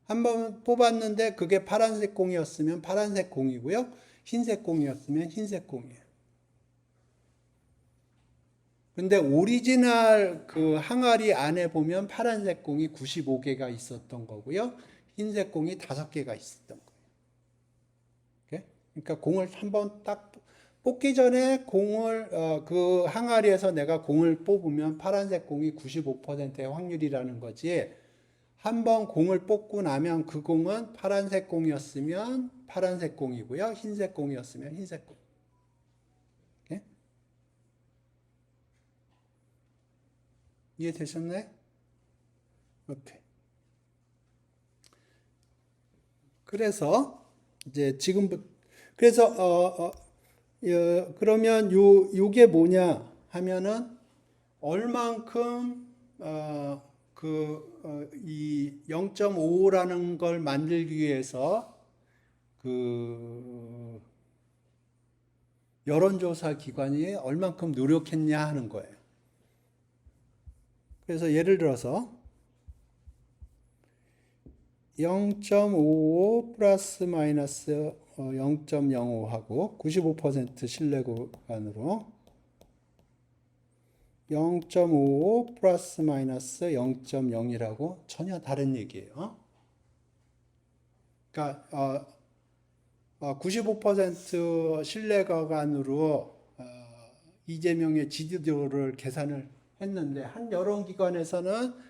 한번 뽑았는데 그게 파란색 공이었으면 파란색 공이고요. 흰색 공이었으면 흰색 공이에요. 근데 오리지널 그 항아리 안에 보면 파란색 공이 95개가 있었던 거고요. 흰색 공이 5개가 있었던 거예요. 그러니까 공을 한번 딱 뽑기 전에 공을 그 항아리에서 내가 공을 뽑으면 파란색 공이 95%의 확률이라는 거지. 한번 공을 뽑고 나면 그 공은 파란색 공이었으면 파란색 공이고요. 흰색 공이었으면 흰색 공. 오케이? 이해되셨나요? 오케이. 그래서 이제 지금부터 그래서 그러면 요게 뭐냐 하면은 얼만큼 이 0.5라는 걸 만들기 위해서 그 여론조사 기관이 얼만큼 노력했냐 하는 거예요. 그래서 예를 들어서 0.55 플러스 마이너스 0.05하고 95% 신뢰 구간으로 0.55 플러스 마이너스 0.0이라고 전혀 다른 얘기예요. 그러니까 95% 신뢰 구간으로 이재명의 지지도를 계산을 했는데 한 여론기관에서는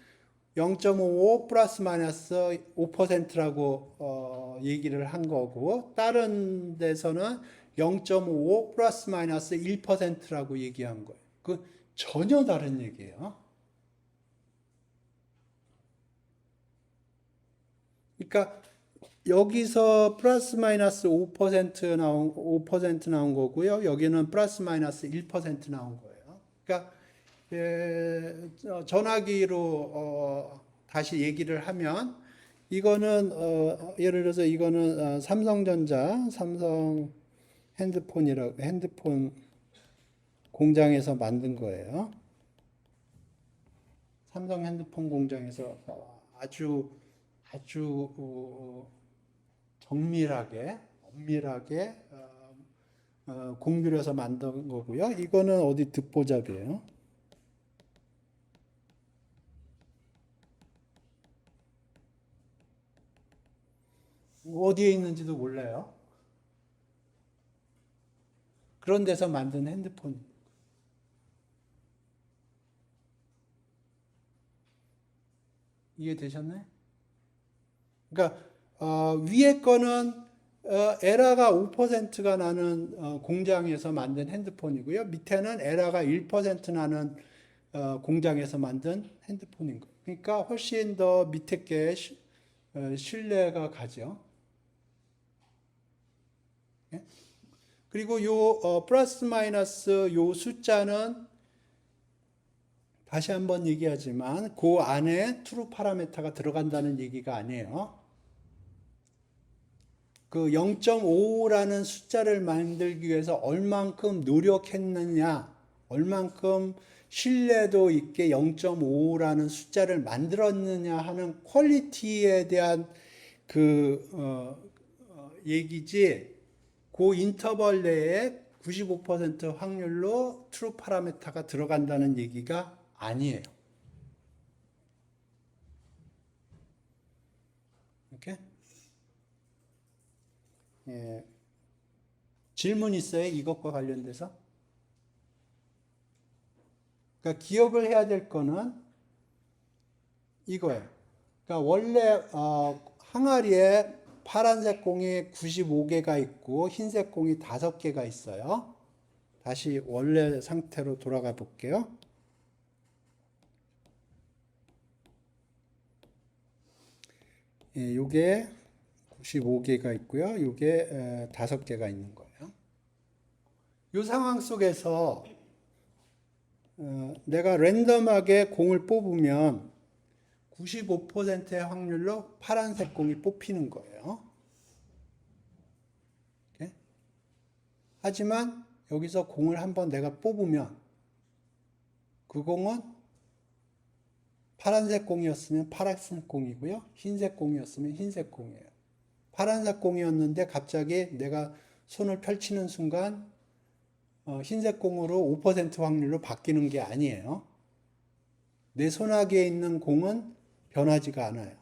0.55 플러스 마이너스 5%라고 얘기를 한 거고 다른 데서는 0.55 플러스 마이너스 1%라고 얘기한 거예요. 그 전혀 다른 얘기예요. 그러니까 여기서 플러스 마이너스 5% 나온 거고요. 여기는 플러스 마이너스 1% 나온 거예요. 그러니까 전화기로 다시 얘기를 하면 이거는 예를 들어서 이거는 삼성전자 삼성 핸드폰 공장에서 만든 거예요. 삼성 핸드폰 공장에서 아주 정밀하게 엄밀하게 공들여서 만든 거고요. 이거는 어디 듣보잡이에요. 어디에 있는지도 몰라요. 그런 데서 만든 핸드폰. 이해되셨나요? 그러니까 위에 거는 에라가 5%가 나는 공장에서 만든 핸드폰이고요. 밑에는 에라가 1% 나는 공장에서 만든 핸드폰인 거예요. 그러니까 훨씬 더 밑에 게 신뢰가 가죠. 예? 그리고 요 플러스 마이너스 요 숫자는 다시 한번 얘기하지만 그 안에 트루 파라메타가 들어간다는 얘기가 아니에요. 그 0.5라는 숫자를 만들기 위해서 얼만큼 노력했느냐, 얼만큼 신뢰도 있게 0.5라는 숫자를 만들었느냐 하는 퀄리티에 대한 얘기지. 그 인터벌 내에 95% 확률로 트루 파라메타가 들어간다는 얘기가 아니에요. 이렇게? 예. 질문 있어요? 이것과 관련돼서? 그러니까 기억을 해야 될 거는 이거예요. 그러니까 원래 항아리에 파란색 공이 95개가 있고 흰색 공이 5개가 있어요. 다시 원래 상태로 돌아가 볼게요. 예, 요게 95개가 있고요. 요게 5개가 있는 거예요. 이 상황 속에서 내가 랜덤하게 공을 뽑으면 95%의 확률로 파란색 공이 뽑히는 거예요. 오케이? 하지만 여기서 공을 한번 내가 뽑으면 그 공은 파란색 공이었으면 파란색 공이고요. 흰색 공이었으면 흰색 공이에요. 파란색 공이었는데 갑자기 내가 손을 펼치는 순간 흰색 공으로 5% 확률로 바뀌는 게 아니에요. 내 손아귀에 있는 공은 변하지가 않아요.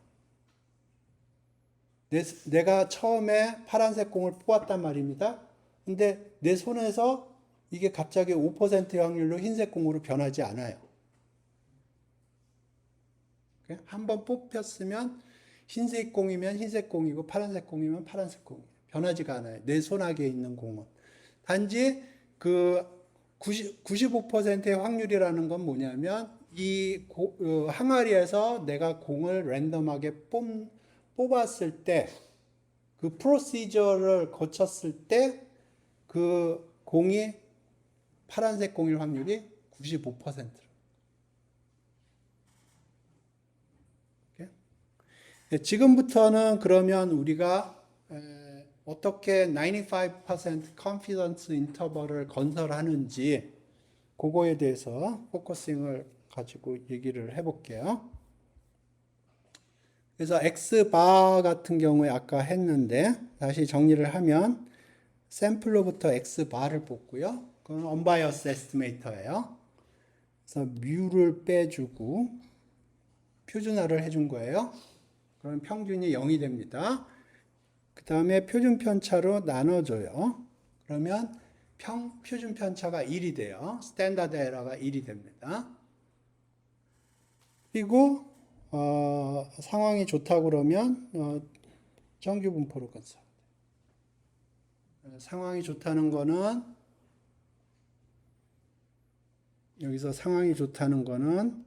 내가 처음에 파란색 공을 뽑았단 말입니다. 근데 내 손에서 이게 갑자기 5%의 확률로 흰색 공으로 변하지 않아요. 한번 뽑혔으면 흰색 공이면 흰색 공이고 파란색 공이면 파란색 공이에요. 변하지가 않아요. 내 손아귀에 있는 공은. 단지 그 95%의 확률이라는 건 뭐냐면 이 항아리에서 내가 공을 랜덤하게 뽑았을 때 그 프로시저를 거쳤을 때 그 공이 파란색 공일 확률이 95%. 지금부터는 그러면 우리가 어떻게 95% confidence interval을 건설하는지 그거에 대해서 포커싱을 가지고 얘기를 해볼게요. 그래서 X바 같은 경우에 아까 했는데 다시 정리를 하면 샘플로부터 X바를 뽑고요. 그건 unbiased estimator예요. 그래서 뮤를 빼주고 표준화를 해준 거예요. 그럼 평균이 0이 됩니다. 그 다음에 표준 편차로 나눠줘요. 그러면 표준 편차가 1이 돼요. 스탠다드 에러가 1이 됩니다. 그리고 상황이 좋다고 그러면 정규 분포로 건설. 상황이 좋다는 거는 여기서 상황이 좋다는 거는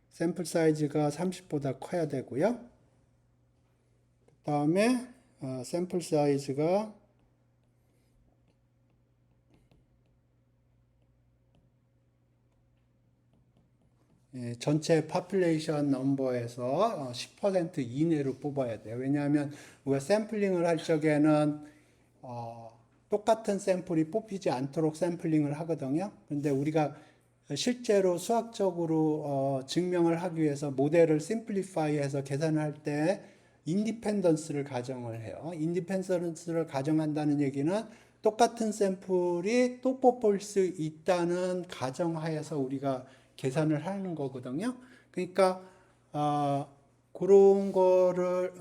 샘플 사이즈가 30보다 커야 되고요. 그 다음에 샘플 사이즈가 전체 파퓰레이션 넘버에서 10% 이내로 뽑아야 돼요. 왜냐하면 우리가 샘플링을 할 적에는 똑같은 샘플이 뽑히지 않도록 샘플링을 하거든요. 근데 우리가 실제로 수학적으로 증명을 하기 위해서 모델을 심플리파이해서 계산을 할 때 인디펜던스를 가정을 해요. 인디펜던스를 가정한다는 얘기는 똑같은 샘플이 또 뽑을 수 있다는 가정하에서 우리가 계산을 하는 거거든요. 그러니까 그런 거를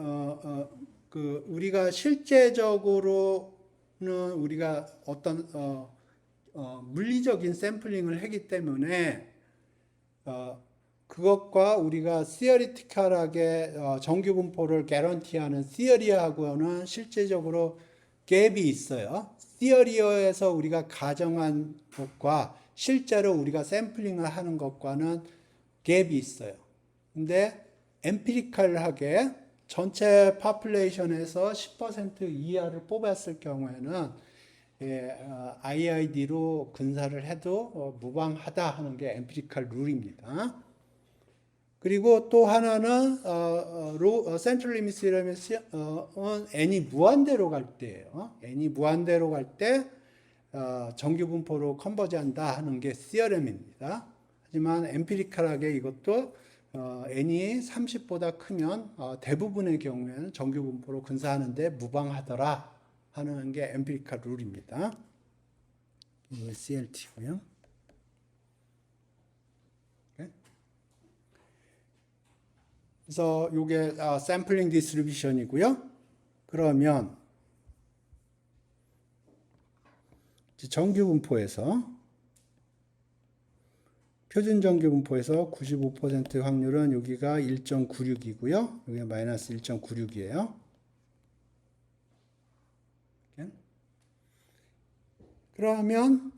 우리가 실제적으로는 우리가 어떤 물리적인 샘플링을 하기 때문에 그것과 우리가 시어리티컬하게 정규 분포를 개런티하는 시어리하고는 실제적으로 갭이 있어요. 시어리어에서 우리가 가정한 것과 실제로 우리가 샘플링을 하는 것과는 갭이 있어요. 근데 엠피리컬하게 전체 파퓰레이션에서 10% 이하를 뽑았을 경우에는 IID로 근사를 해도 무방하다 하는 게 엠피리컬 룰입니다. 그리고 또 하나는 센트럴 리미스라면 n이 무한대로 갈 때예요. n이 무한대로 갈 때 정규 분포로 컨버지한다 하는 게 시어렘입니다. 하지만 엠피리컬하게 이것도 n이 30보다 크면 대부분의 경우에는 정규 분포로 근사하는데 무방하더라 하는 게 엠피리컬 룰입니다. 이거 CLT고요. 그래서 이게 샘플링 디스트리뷰션이고요. 그러면 정규 분포에서 표준 정규 분포에서 95% 확률은 여기가 1.96이고요. 여기가 마이너스 1.96이에요. 그러면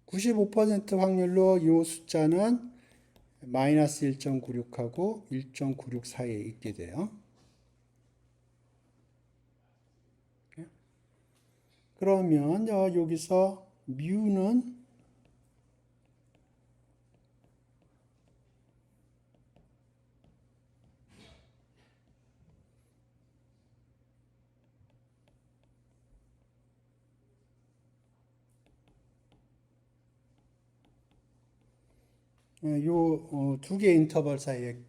(95% 확률로 이 숫자는 마이너스 1.96하고 1.96 사이에 있게 돼요. 그러면 여기서 뮤는 요 두 개 인터벌 사이에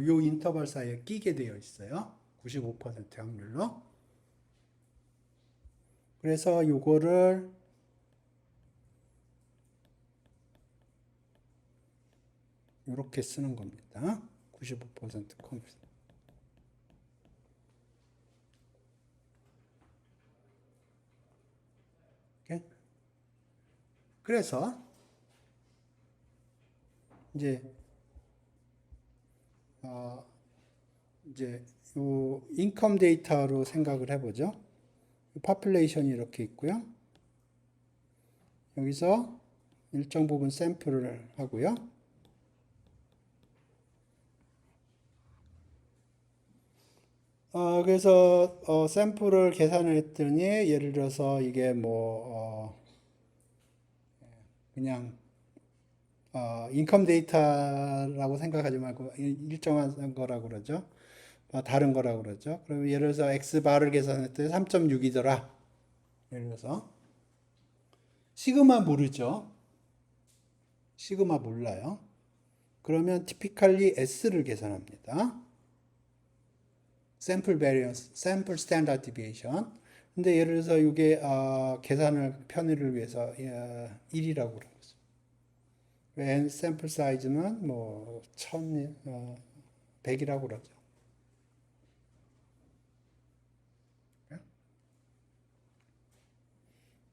요 인터벌 사이에 끼게 되어 있어요. 95% 확률로. 그래서 요거를 이렇게 쓰는 겁니다. 95% 컨피던스. 그래서 이제 이제 요 인컴 데이터로 생각을 해보죠. 파퓰레이션이 이렇게 있고요. 여기서 일정 부분 샘플을 하고요. 그래서 샘플을 계산을 했더니 예를 들어서 이게 뭐 그냥 인컴 데이터라고 생각하지 말고 일정한 거라고 그러죠. 다른 거라고 그러죠. 그럼 예를 들어서 X바를 계산했더니 3.6이더라. 예를 들어서 시그마 모르죠. 시그마 몰라요. 그러면 typically S를 계산합니다. sample variance, sample standard deviation. 근데 예를 들어서 이게 계산을 편의를 위해서 1이라고 그런 거죠. n sample 사이즈는 뭐 100이라고 그러죠.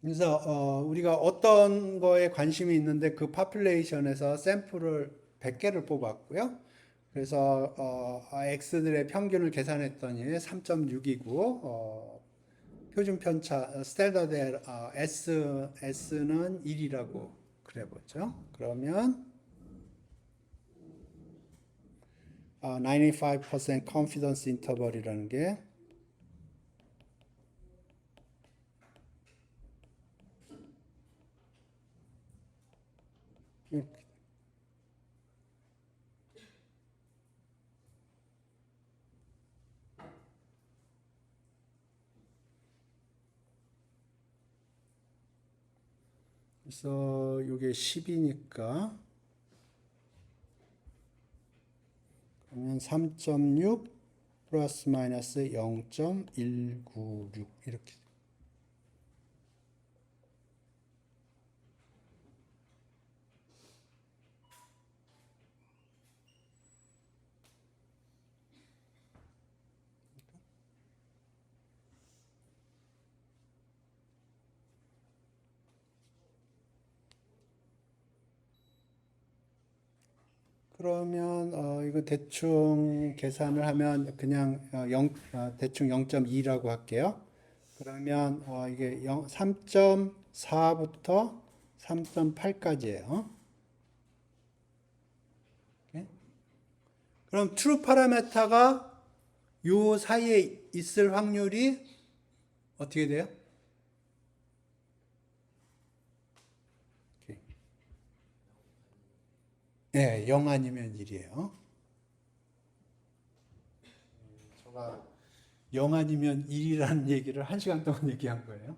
그래서 우리가 어떤 거에 관심이 있는데 그 파퓰레이션에서 샘플을 100개를 뽑았고요. 그래서 X들의 평균을 계산했더니 3.6이고 표준 편차 스탠다드 S는 1이라고 그래보죠. 그러면 95% confidence interval이라는 게 이렇게. 그래서 이게 10이니까 그러면 3.6 플러스 마이너스 0.196 이렇게. 그러면 이거 대충 계산을 하면 그냥 대충 0.2라고 할게요. 그러면 이게 3.4부터 3.8까지예요. 그럼 트루 파라메타가 요 사이에 있을 확률이 어떻게 돼요? 네, 0 아니면 1이에요. 제가 0 아니면 1이라는 얘기를 1시간 동안 얘기한 거예요.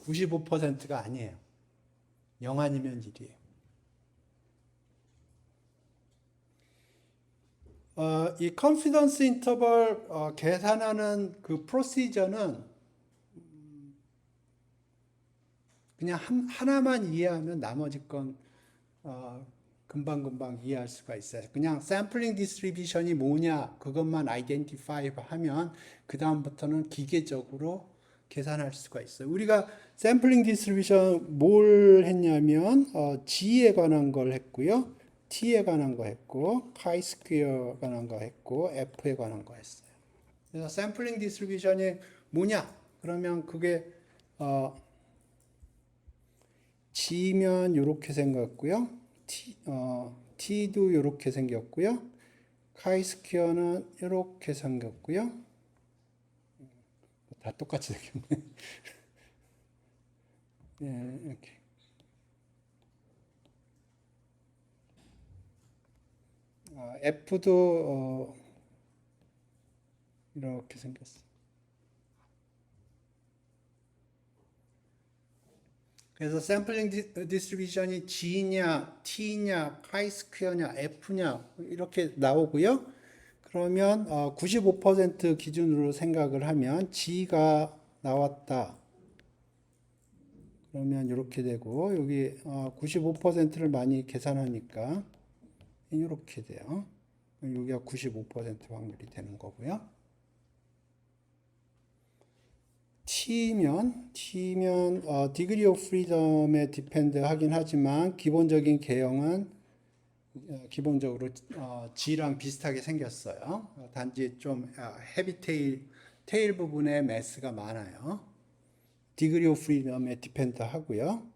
95%가 아니에요. 0 아니면 1이에요. 이 컨피던스 인터벌 계산하는 그 프로시저는 그냥 하나만 이해하면 나머지 건 금방금방 이해할 수가 있어요. 그냥 샘플링 디스트리뷰션이 뭐냐 그것만 아이덴티파이 하면 그 다음부터는 기계적으로 계산할 수가 있어요. 우리가 샘플링 디스트리뷰션 뭘 했냐면 G에 관한 걸 했고요. T에 관한 거 했고 카이 스퀘어에 관한 거 했고 F에 관한 거 했어요. 그래서 샘플링 디스트리뷰션이 뭐냐? 그러면 그게 G면 이렇게 생겼고요. T도 이렇게 생겼고요. 카이스퀘어는 이렇게 생겼고요. 다 똑같이 생겼네. 예, 이렇게. F도 이렇게 생겼어. 그래서 샘플링 디스트리뷰션이 G냐, T냐, 카이스퀘어냐, F냐 이렇게 나오고요. 그러면 95% 기준으로 생각을 하면 G가 나왔다. 그러면 이렇게 되고 여기 95%를 많이 계산하니까 이렇게 돼요. 여기가 95% 확률이 되는 거고요. T면 degree of freedom에 depend 하긴 하지만 기본적인 개형은 기본적으로 G랑 비슷하게 생겼어요. 단지 좀 헤비 테일 부분에 매스가 많아요. degree of freedom에 depend 하고요.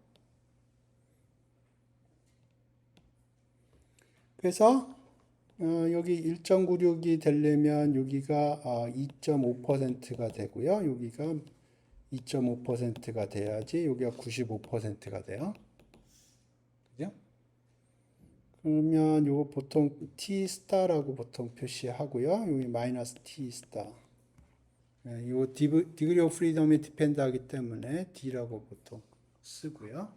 그래서 여기 1.96이 되려면 여기가 2.5%가 되고요. 여기가 2.5%가 돼야지 여기가 95%가 돼요. 그죠? 그러면 요거 보통 T 스타라고 보통 표시하고요. 여기 마이너스 T 스타. 요 디그리 오브 프리덤에 디펜드 하기 때문에 D라고 보통 쓰고요.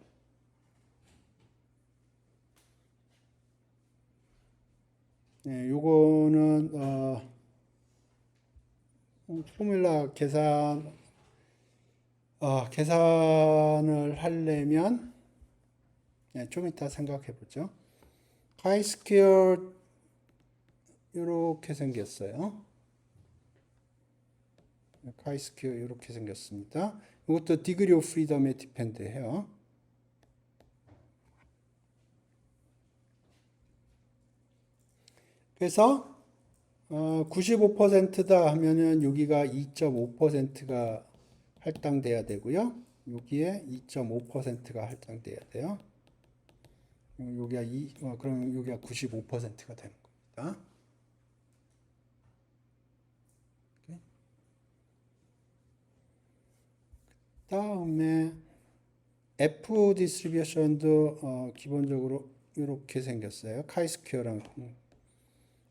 요거는 포뮬라 계산을 하려면 좀 이따 생각해 보죠. 카이스퀘어 이렇게 생겼어요. 카이스퀘어 이렇게 생겼습니다. 이것도 디그리 오브 프리덤에 디펜드 해요. 그래서 95%다 하면은 여기가 2.5%가 할당돼야 되고요. 여기에 2.5%가 할당돼야 돼요. 여기가 그럼 여기가 95%가 되는 겁니다. 다음에 F 디스트리뷰션도 기본적으로 이렇게 생겼어요. 카이스퀘어랑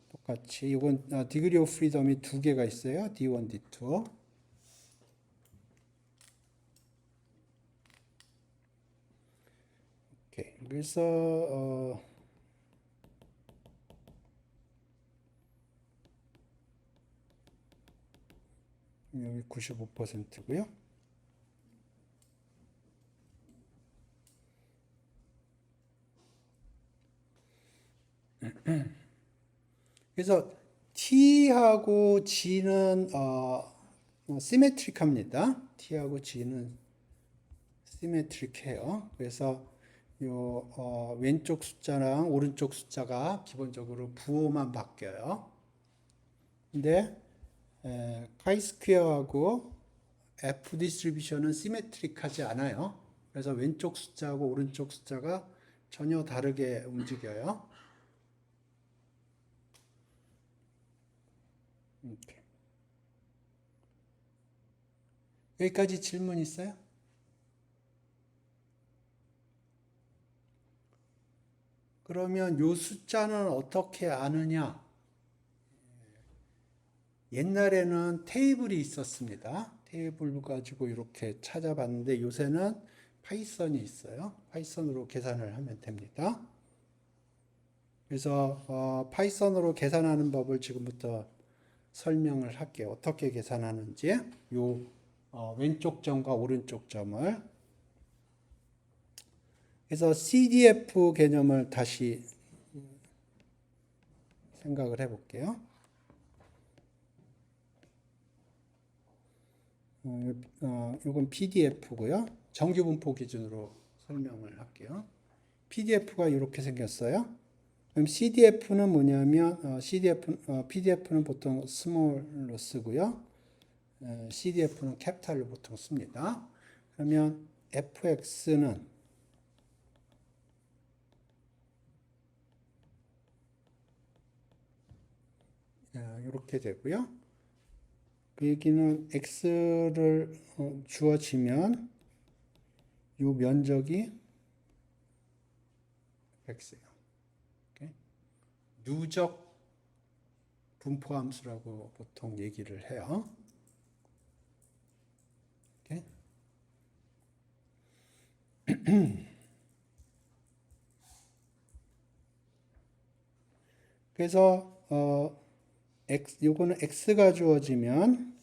똑같이. 이건 디그리 오브 프리덤이 두 개가 있어요. D1, D2. 오케이. 그래서 여기 95%고요. 그래서 T하고 G는 시메트릭합니다. T하고 G는 시메트릭해요. 그래서 요 왼쪽 숫자랑 오른쪽 숫자가 기본적으로 부호만 바뀌어요. 근데 카이스퀘어하고 F 디스트리뷰션은 시메트릭하지 않아요. 그래서 왼쪽 숫자하고 오른쪽 숫자가 전혀 다르게 움직여요. 이렇게. 여기까지 질문 있어요? 그러면 요 숫자는 어떻게 아느냐? 옛날에는 테이블이 있었습니다. 테이블 가지고 이렇게 찾아봤는데 요새는 파이썬이 있어요. 파이썬으로 계산을 하면 됩니다. 그래서 파이썬으로 계산하는 법을 지금부터 설명을 할게요. 어떻게 계산하는지. 요 왼쪽 점과 오른쪽 점을. 그래서 CDF 개념을 다시 생각을 해볼게요. 이건 PDF고요. 정규분포 기준으로 설명을 할게요. PDF가 이렇게 생겼어요. 그럼 CDF는 뭐냐면 PDF는 보통 스몰로 쓰고요. CDF는 캐피탈로 보통 씁니다. 그러면 FX는 이렇게 되고요. 그 얘기는 X를 주어지면 이 면적이 X예요. 누적 분포함수라고 보통 얘기를 해요. 그래서 요거는 X가 주어지면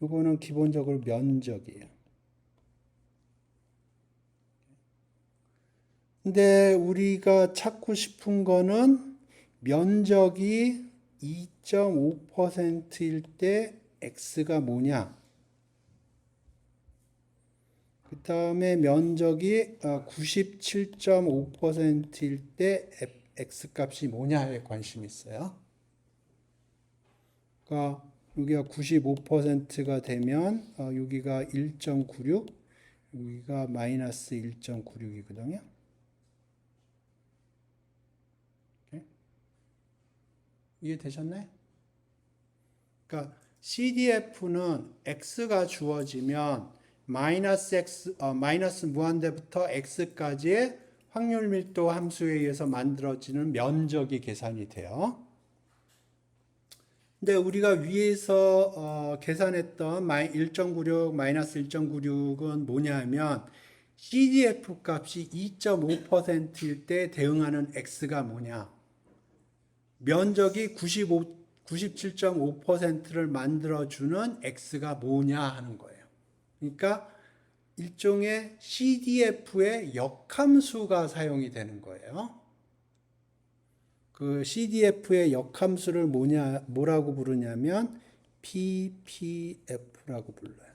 요거는 기본적으로 면적이에요. 근데 우리가 찾고 싶은 거는 면적이 2.5%일 때 x가 뭐냐? 그 다음에 면적이 97.5%일 때 x 값이 뭐냐에 관심이 있어요. 그러니까 여기가 95%가 되면 여기가 1.96, 여기가 마이너스 1.96이거든요. 이해되셨나요? 그러니까 CDF는 x가 주어지면 마이너스 무한대부터 x까지의 확률 밀도 함수에 의해서 만들어지는 면적이 계산이 돼요. 근데 우리가 위에서 계산했던 1.96 마이너스 1.96은 뭐냐면 CDF 값이 2.5%일 때 대응하는 x가 뭐냐? 면적이 97.5%를 만들어주는 x가 뭐냐 하는 거예요. 그러니까 일종의 CDF의 역함수가 사용이 되는 거예요. 그 CDF의 역함수를 뭐라고 부르냐면 PPF라고 불러요.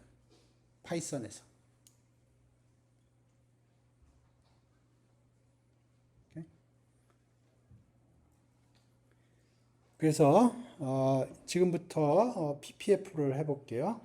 파이썬에서. 그래서 지금부터 PPF를 해볼게요.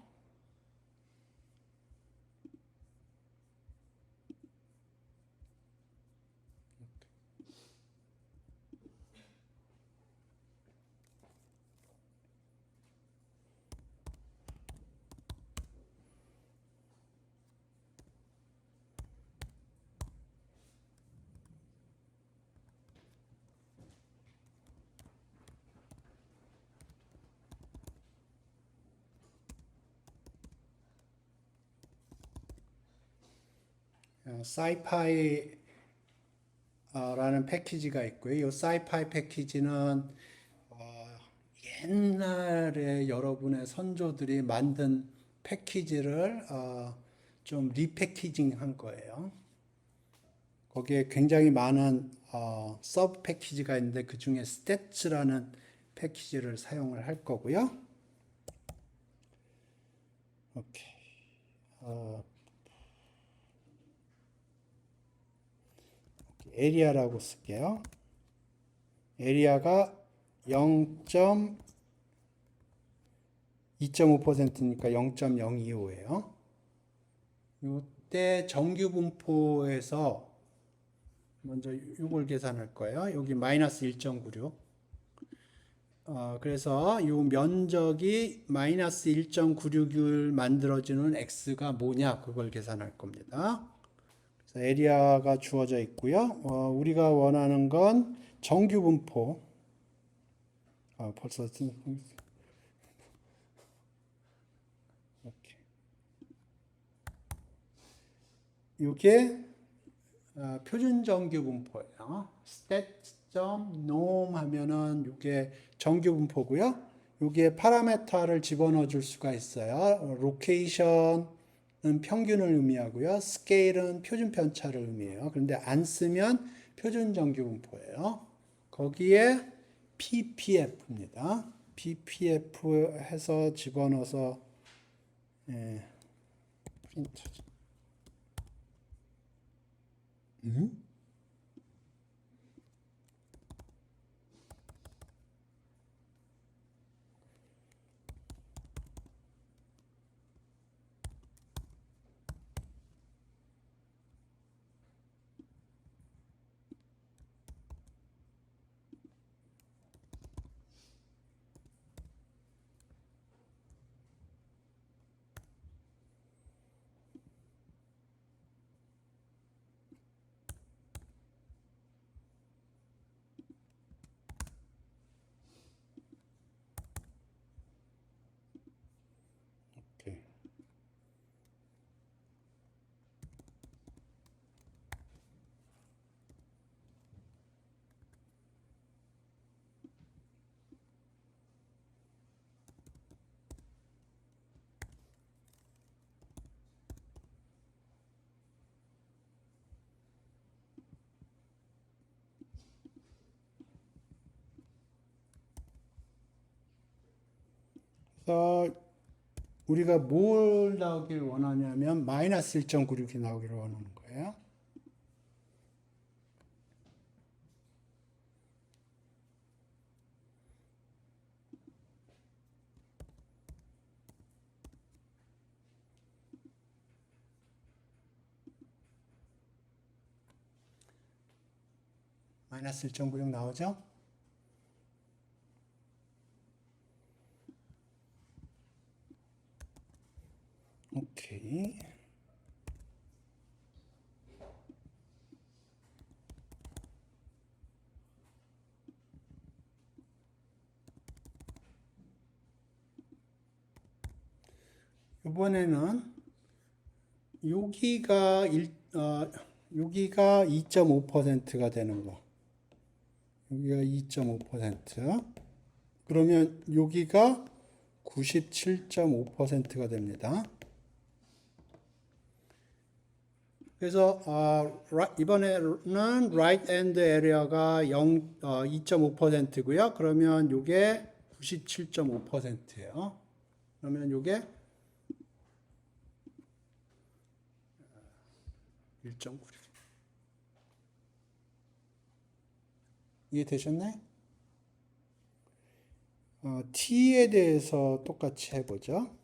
사이파이라는 패키지가 있고요. 이 사이파이 패키지는 옛날에 여러분의 선조들이 만든 패키지를 좀 리패키징 한 거예요. 거기에 굉장히 많은 서브 패키지가 있는데 그 중에 스태츠라는 패키지를 사용을 할 거고요. 오케이. 에리아라고 쓸게요. 에리아가 2.5%니까 0.025예요. 이때 정규 분포에서 먼저 이걸 계산할 거예요. 여기 마이너스 1.96. 그래서 이 면적이 마이너스 1.96을 만들어주는 x가 뭐냐 그걸 계산할 겁니다. 그래서 에리아가 주어져 있고요. 우리가 원하는 건 정규 분포. 벌써 이게 표준 정규 분포예요. stat.norm 하면은 이게 정규 분포고요. 여기에 파라메터를 집어넣어 줄 수가 있어요. 로케이션은 평균을 의미하고요. 스케일은 표준 편차를 의미해요. 그런데 안 쓰면 표준 정규 분포예요. 거기에 ppf입니다. ppf 해서 집어넣어서 프린트. 그래서 우리가 뭘 나오길 원하냐면 마이너스 1.96이 나오기를 원하는 거예요. 마이너스 1.96 나오죠? 오케이. 이번에는 여기가 2.5%가 되는 거. 여기가 2.5%. 그러면 여기가 97.5%가 됩니다. 그래서 이번에는 right hand area가 2.5%고요. 그러면 이게 97.5%예요. 그러면 이게 1.96. 이해되셨나요? t에 대해서 똑같이 해보죠.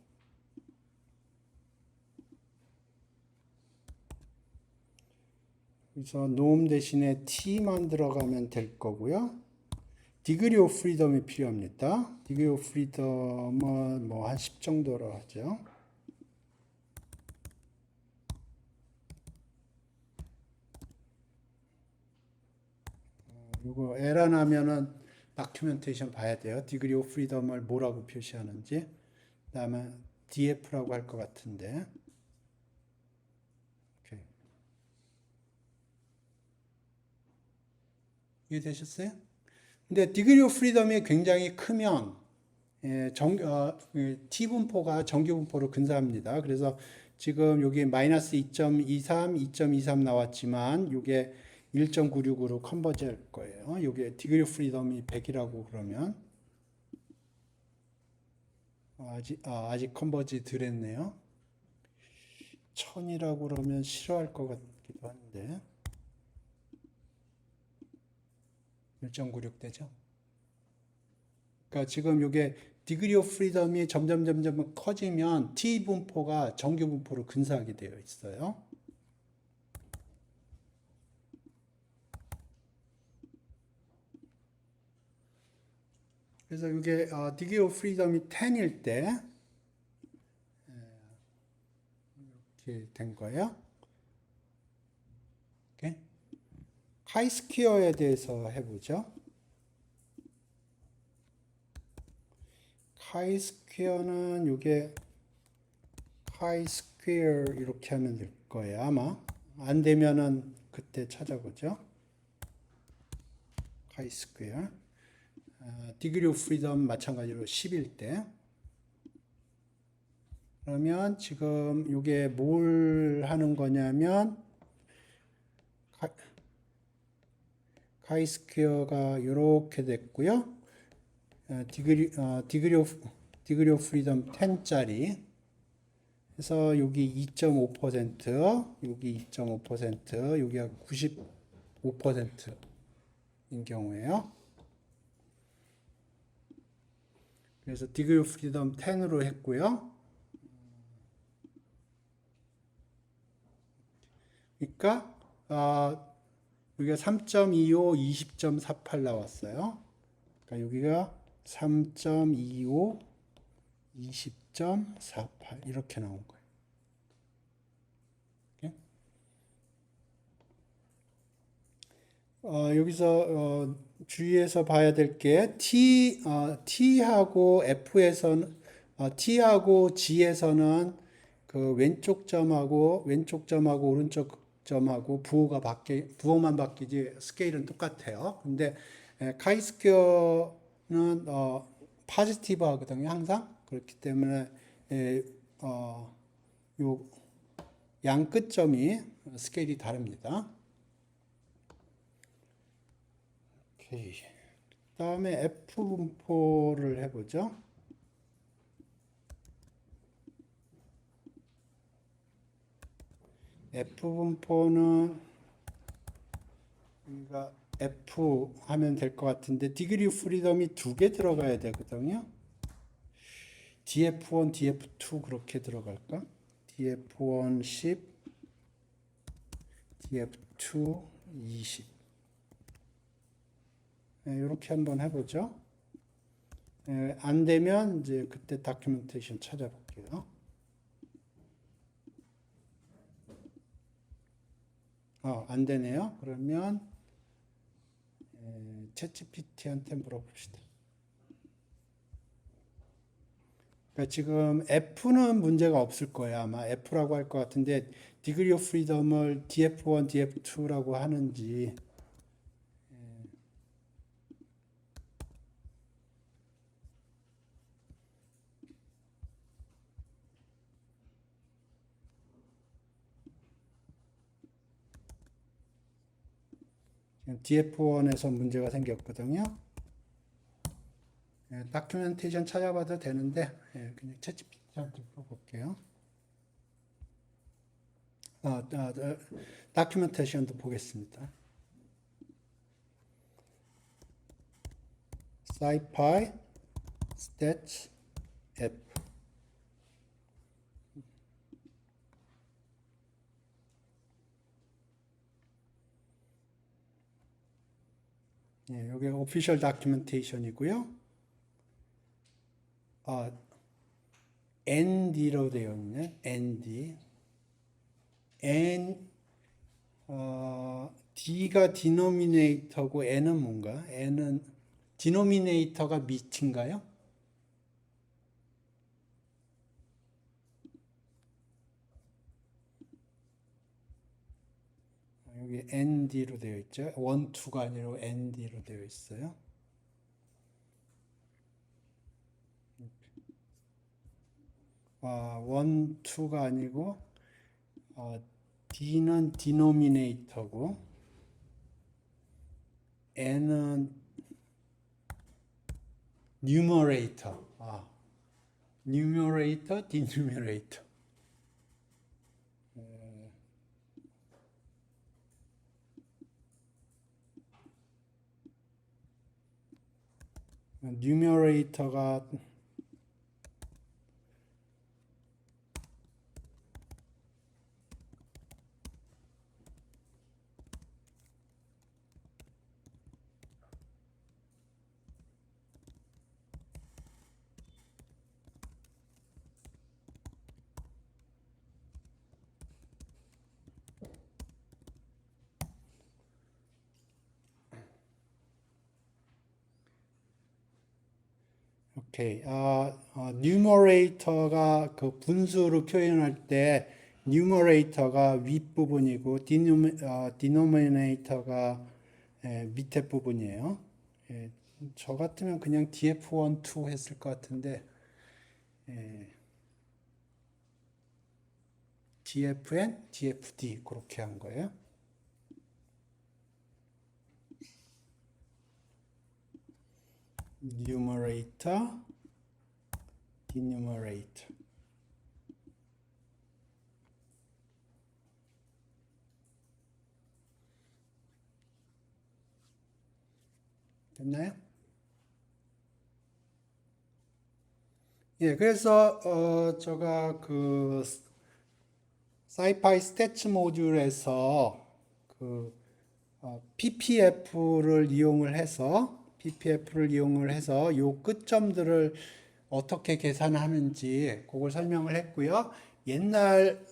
그래서 norm 대신에 t만 들어가면 될 거고요. degree of freedom이 필요합니다. degree of freedom은 뭐 한 10 정도로 하죠. 이거 에러 나면은 다큐멘테이션 봐야 돼요. degree of freedom을 뭐라고 표시하는지. 그다음에 df라고 할 것 같은데. 오케이. 이해되셨어요? 근데 degree of freedom이 굉장히 크면 t 분포가 정규 분포로 근사합니다. 그래서 지금 여기 마이너스 2.23, 2.23 나왔지만 이게 1.96으로 컨버지 할 거예요. 이게 디그리 프리덤이 100이라고 그러면 아직 컨버지 덜 했네요. 1000이라고 그러면 싫어할 것 같기도 한데 1.96 되죠. 그러니까 지금 이게 디그리 오브 프리덤이 점점 커지면 T 분포가 정규 분포로 근사하게 되어 있어요. 그래서 이게 디그리 오브 프리덤이 10일 때 이렇게 된 거예요. 오케이. 카이스퀘어에 대해서 해보죠. 카이스퀘어는 이게 카이스퀘어 이렇게 하면 될 거예요. 아마 안 되면은 그때 찾아보죠. 카이스퀘어. 디그리 오브 프리덤 마찬가지로 10일 때. 그러면 지금 이게 뭘 하는 거냐면 카이스퀘어가 이렇게 됐고요. 디그리 오브 프리덤 10짜리. 그래서 여기 2.5%, 여기 2.5%, 여기가 95%인 경우에요. 그래서 디그리 오브 프리덤 10으로 했고요. 그러니까 여기가 3.25, 20.48 나왔어요. 그러니까 여기가 3.25, 20.48 이렇게 나온 거예요. 여기서 주의해서 봐야 될 게 T하고 F에서는 T하고 G에서는 그 왼쪽 점하고 오른쪽 점하고 부호만 바뀌지 스케일은 똑같아요. 근데 카이스퀘어는 포지티브 하거든요. 항상. 그렇기 때문에 요 양 끝점이 스케일이 다릅니다. 오케이. 다음에 F 분포를 해보죠. F분포는 우리가 F 하면 될 것 같은데 디그리 프리덤이 두 개 들어가야 되거든요. df1, df2 그렇게 들어갈까? df1 10, df2 20. 네, 이렇게 한번 해보죠. 네, 안 되면 이제 그때 다큐멘테이션 찾아볼게요. 안 되네요. 그러면 챗GPT한테 물어봅시다. 그러니까 지금 F는 문제가 없을 거예요. 아마 F라고 할 것 같은데 디그리 오브 프리덤을 df1, df2라고 하는지 df1에서 문제가 생겼거든요. 다큐멘테이션 찾아봐도 되는데 그냥 챗GPT한테 물어볼게요. 다큐멘테이션도 보겠습니다. SciPy Stats F. 여기 오피셜 다큐멘테이션이고요. ND로 되어 있네. ND. D가 디노미네이터고 N은 뭔가? N은 디노미네이터가 밑인가요? 여기 ND로 되어 있죠. 1, 2가 아니라 ND로 되어 있어요. 1, 2가 아니고 D는 디노미네이터고 N은 뉴머레이터. 뉴머레이터, 디뉴머레이터. 뉴머레이터가 오케이. 뉴머레이터가 그 분수로 표현할 때 뉴머레이터가 윗부분이고 디노미네이터가 밑에 부분이에요. 저 같으면 그냥 df1, 2 했을 것 같은데 dfn, dfd 그렇게 한 거예요. numerator, denumerator. 됐나요? 그래서 제가 그 SciPy 스태츠 모듈에서 그 PPF를 이용을 해서 요 끝점들을 어떻게 계산하는지 그걸 설명을 했고요. 옛날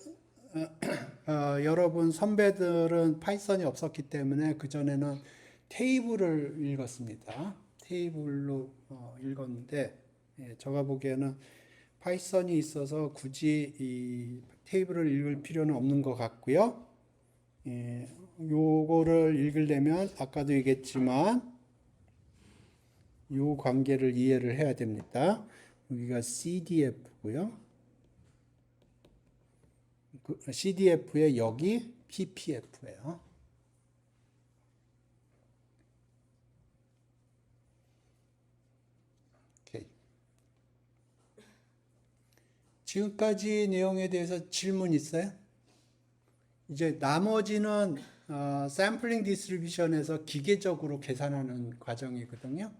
여러분 선배들은 파이썬이 없었기 때문에 그전에는 테이블을 읽었습니다. 테이블로 읽었는데 제가 보기에는 파이썬이 있어서 굳이 이 테이블을 읽을 필요는 없는 것 같고요. 요거를 읽으려면 아까도 얘기했지만 요 관계를 이해를 해야 됩니다. 여기가 CDF고요. CDF에 여기 PPF예요. 오케이. 지금까지 내용에 대해서 질문 있어요? 이제 나머지는 샘플링 디스트리뷰션에서 기계적으로 계산하는 과정이거든요.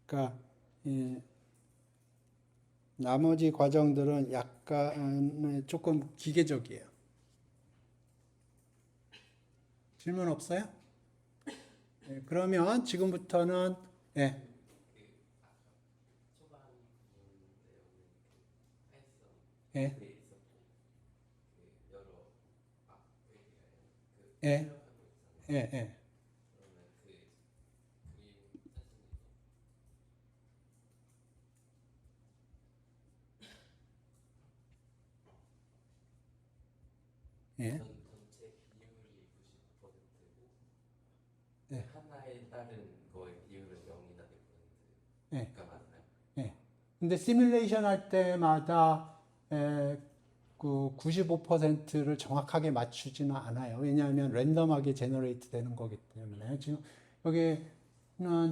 그러니까 나머지 과정들은 약간 조금 기계적이에요. 질문 없어요? 네, 그러면 지금부터는 네, 예, 예, 예, 예. 예. 예. 하나에 따른 거의 비율은 0이나 100%가 예. 맞나요? 예. 근데 시뮬레이션 할 때마다 그 95%를 정확하게 맞추지는 않아요. 왜냐하면 랜덤하게 제너레이트 되는 거기 때문에. 지금 여기는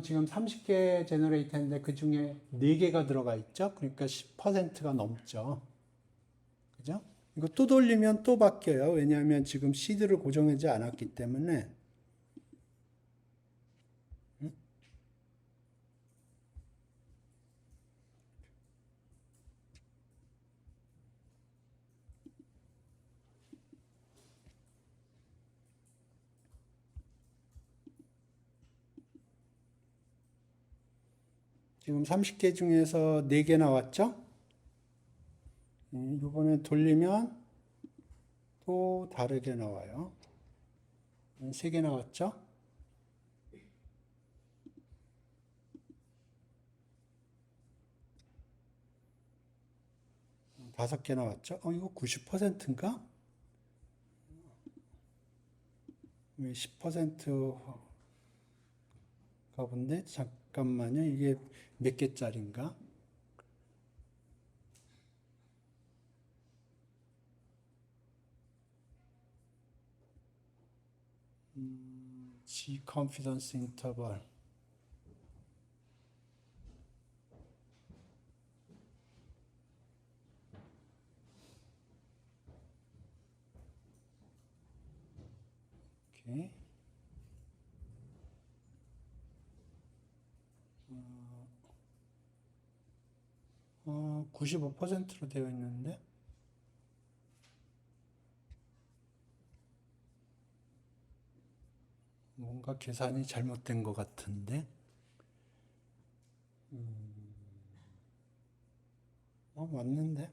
지금 30개 제너레이트 했는데 그 중에 4개가 들어가 있죠. 그러니까 10%가 넘죠. 그죠? 이거 또 돌리면 또 바뀌어요. 왜냐하면 지금 시드를 고정하지 않았기 때문에. 지금 30개 중에서 4개 나왔죠? 이번에 돌리면 또 다르게 나와요. 3개 나왔죠? 5개 나왔죠? 이거 90%인가? 왜 10%가 본데? 잠깐만요. 이게 몇 개짜리인가? G confidence interval. 오케이. 95%로 되어 있는데 뭔가 계산이 잘못된 것 같은데 맞는데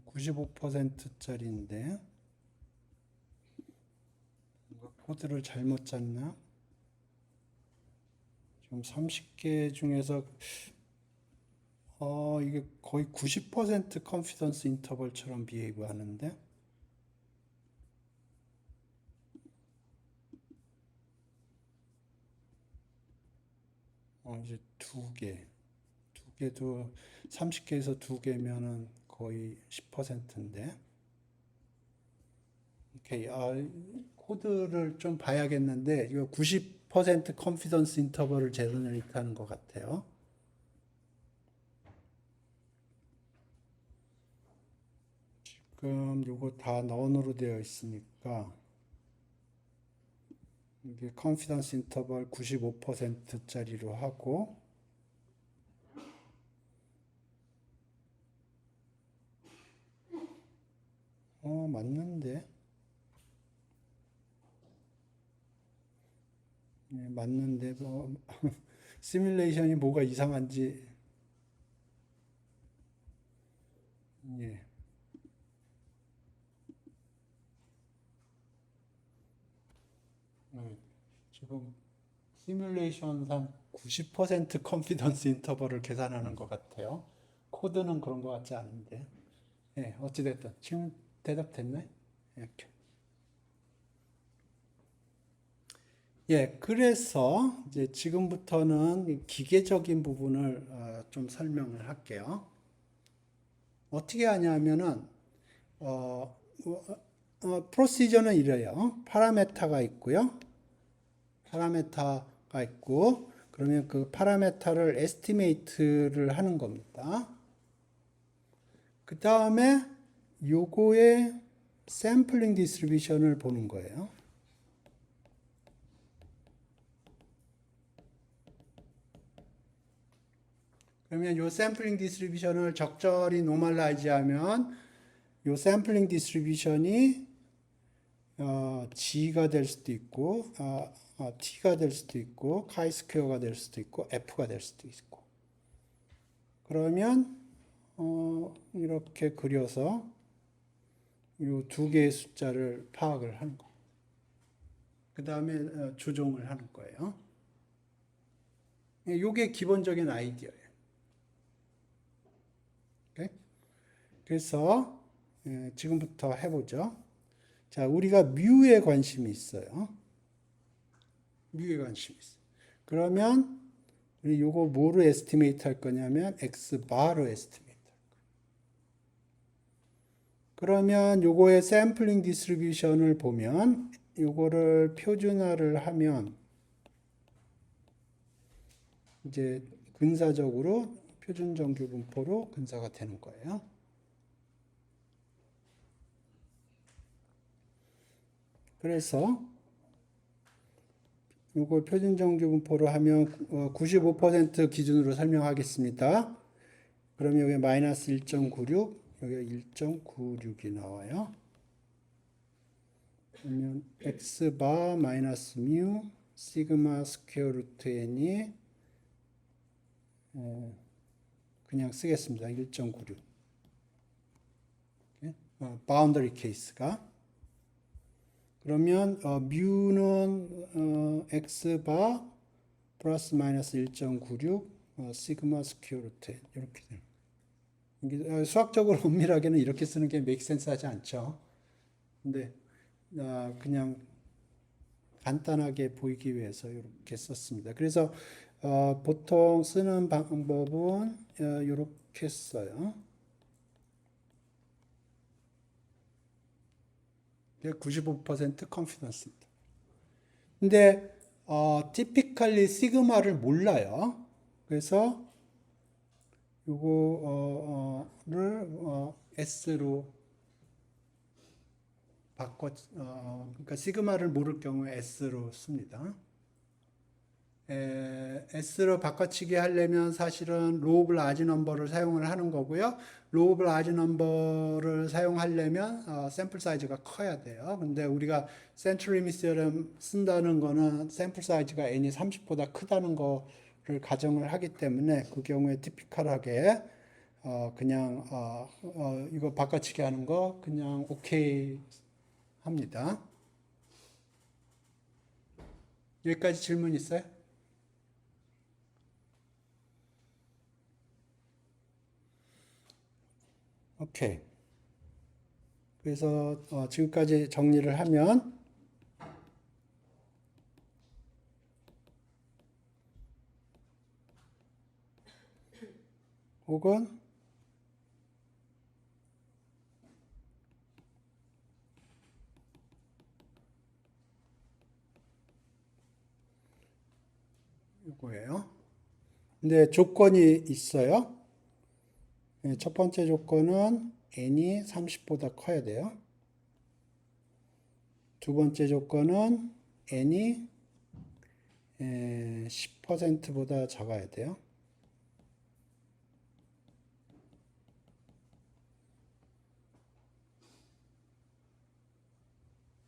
95%짜리인데 코드를 잘못 짰나? 지금 30개 중에서 이게 거의 90% 컨피던스 인터벌처럼 비헤이브 하는데 이제 2개도 30개에서 2개면은 거의 10%인데 오케이. 코드를 좀 봐야겠는데 이거 90% 컨피던스 인터벌을 제너레이트 하는 것 같아요. 지금 이거 다 넌으로 되어 있으니까 이게 컨피던스 인터벌 95%짜리로 하고 맞는데 맞는데 뭐 시뮬레이션이 뭐가 이상한지 예. 지금 시뮬레이션상 90% 컨피던스 인터벌을 계산하는 것 같아요. 코드는 그런 것 같지 않은데. 예, 어찌됐든 지금 대답됐네. 이렇게. 예, 그래서 이제 지금부터는 기계적인 부분을 좀 설명을 할게요. 어떻게 하냐면은 프로시저는 이래요. 파라메타가 있고요. 파라메타가 있고 그러면 그 파라메타를 에스티메이트를 하는 겁니다. 그 다음에 요거의 샘플링 디스트리뷰션을 보는 거예요. 그러면 요 샘플링 디스트리뷰션을 적절히 노멀라이즈 하면 요 샘플링 디스트리뷰션이 G가 될 수도 있고 T가 될 수도 있고 카이 스퀘어가 될 수도 있고 F가 될 수도 있고 그러면 이렇게 그려서 요 두 개의 숫자를 파악을 하는 거. 그 다음에 조정을 하는 거예요. 요게 기본적인 아이디어예요. 오케이? 그래서 지금부터 해보죠. 자, 우리가 뮤에 관심이 있어요. 뮤에 관심이 있어요. 그러면 우리 요거 뭐로 에스티메이트 할 거냐면 x 바로 에스티메이트 할 거예요. 그러면 요거의 샘플링 디스트리뷰션을 보면 요거를 표준화를 하면 이제 근사적으로 표준 정규 분포로 근사가 되는 거예요. 그래서 이걸 표준 정규 분포로 하면 95% 기준으로 설명하겠습니다. 그러면 여기 마이너스 1.96, 여기 1.96이 나와요. 그러면 x 바 마이너스 뮤 시그마 스퀘어 루트 n이 그냥 쓰겠습니다. 1.96. 바운더리 케이스가. 그러면 뮤는 x 바 플러스 마이너스 1.96 시그마 스퀘어 루트 n 이렇게 됩니다. 이게 수학적으로 엄밀하게는 이렇게 쓰는 게 make sense 하지 않죠. 근데 그냥 간단하게 보이기 위해서 이렇게 썼습니다. 그래서 보통 쓰는 방법은 이렇게 써요. 95% 컨피던스입니다. 근데 typically 시그마를 몰라요. 그래서 요거를 S로 그러니까 시그마를 모를 경우에 S로 씁니다. S로 바꿔치기 하려면 사실은 로우 오브 라지 넘버를 사용을 하는 거고요. 로우 오브 라지 넘버를 사용하려면 샘플 사이즈가 커야 돼요. 근데 우리가 센트럴 리미트 theorem 쓴다는 거는 샘플 사이즈가 n이 30보다 크다는 거를 가정을 하기 때문에 그 경우에 티피컬하게 그냥 이거 바꿔치기 하는 거 그냥 오케이 합니다. 여기까지 질문 있어요? 오케이. 그래서 지금까지 정리를 하면 혹은 이거예요. 근데 조건이 있어요. 첫 번째 조건은 n이 30보다 커야 돼요. 두 번째 조건은 n이 10%보다 작아야 돼요.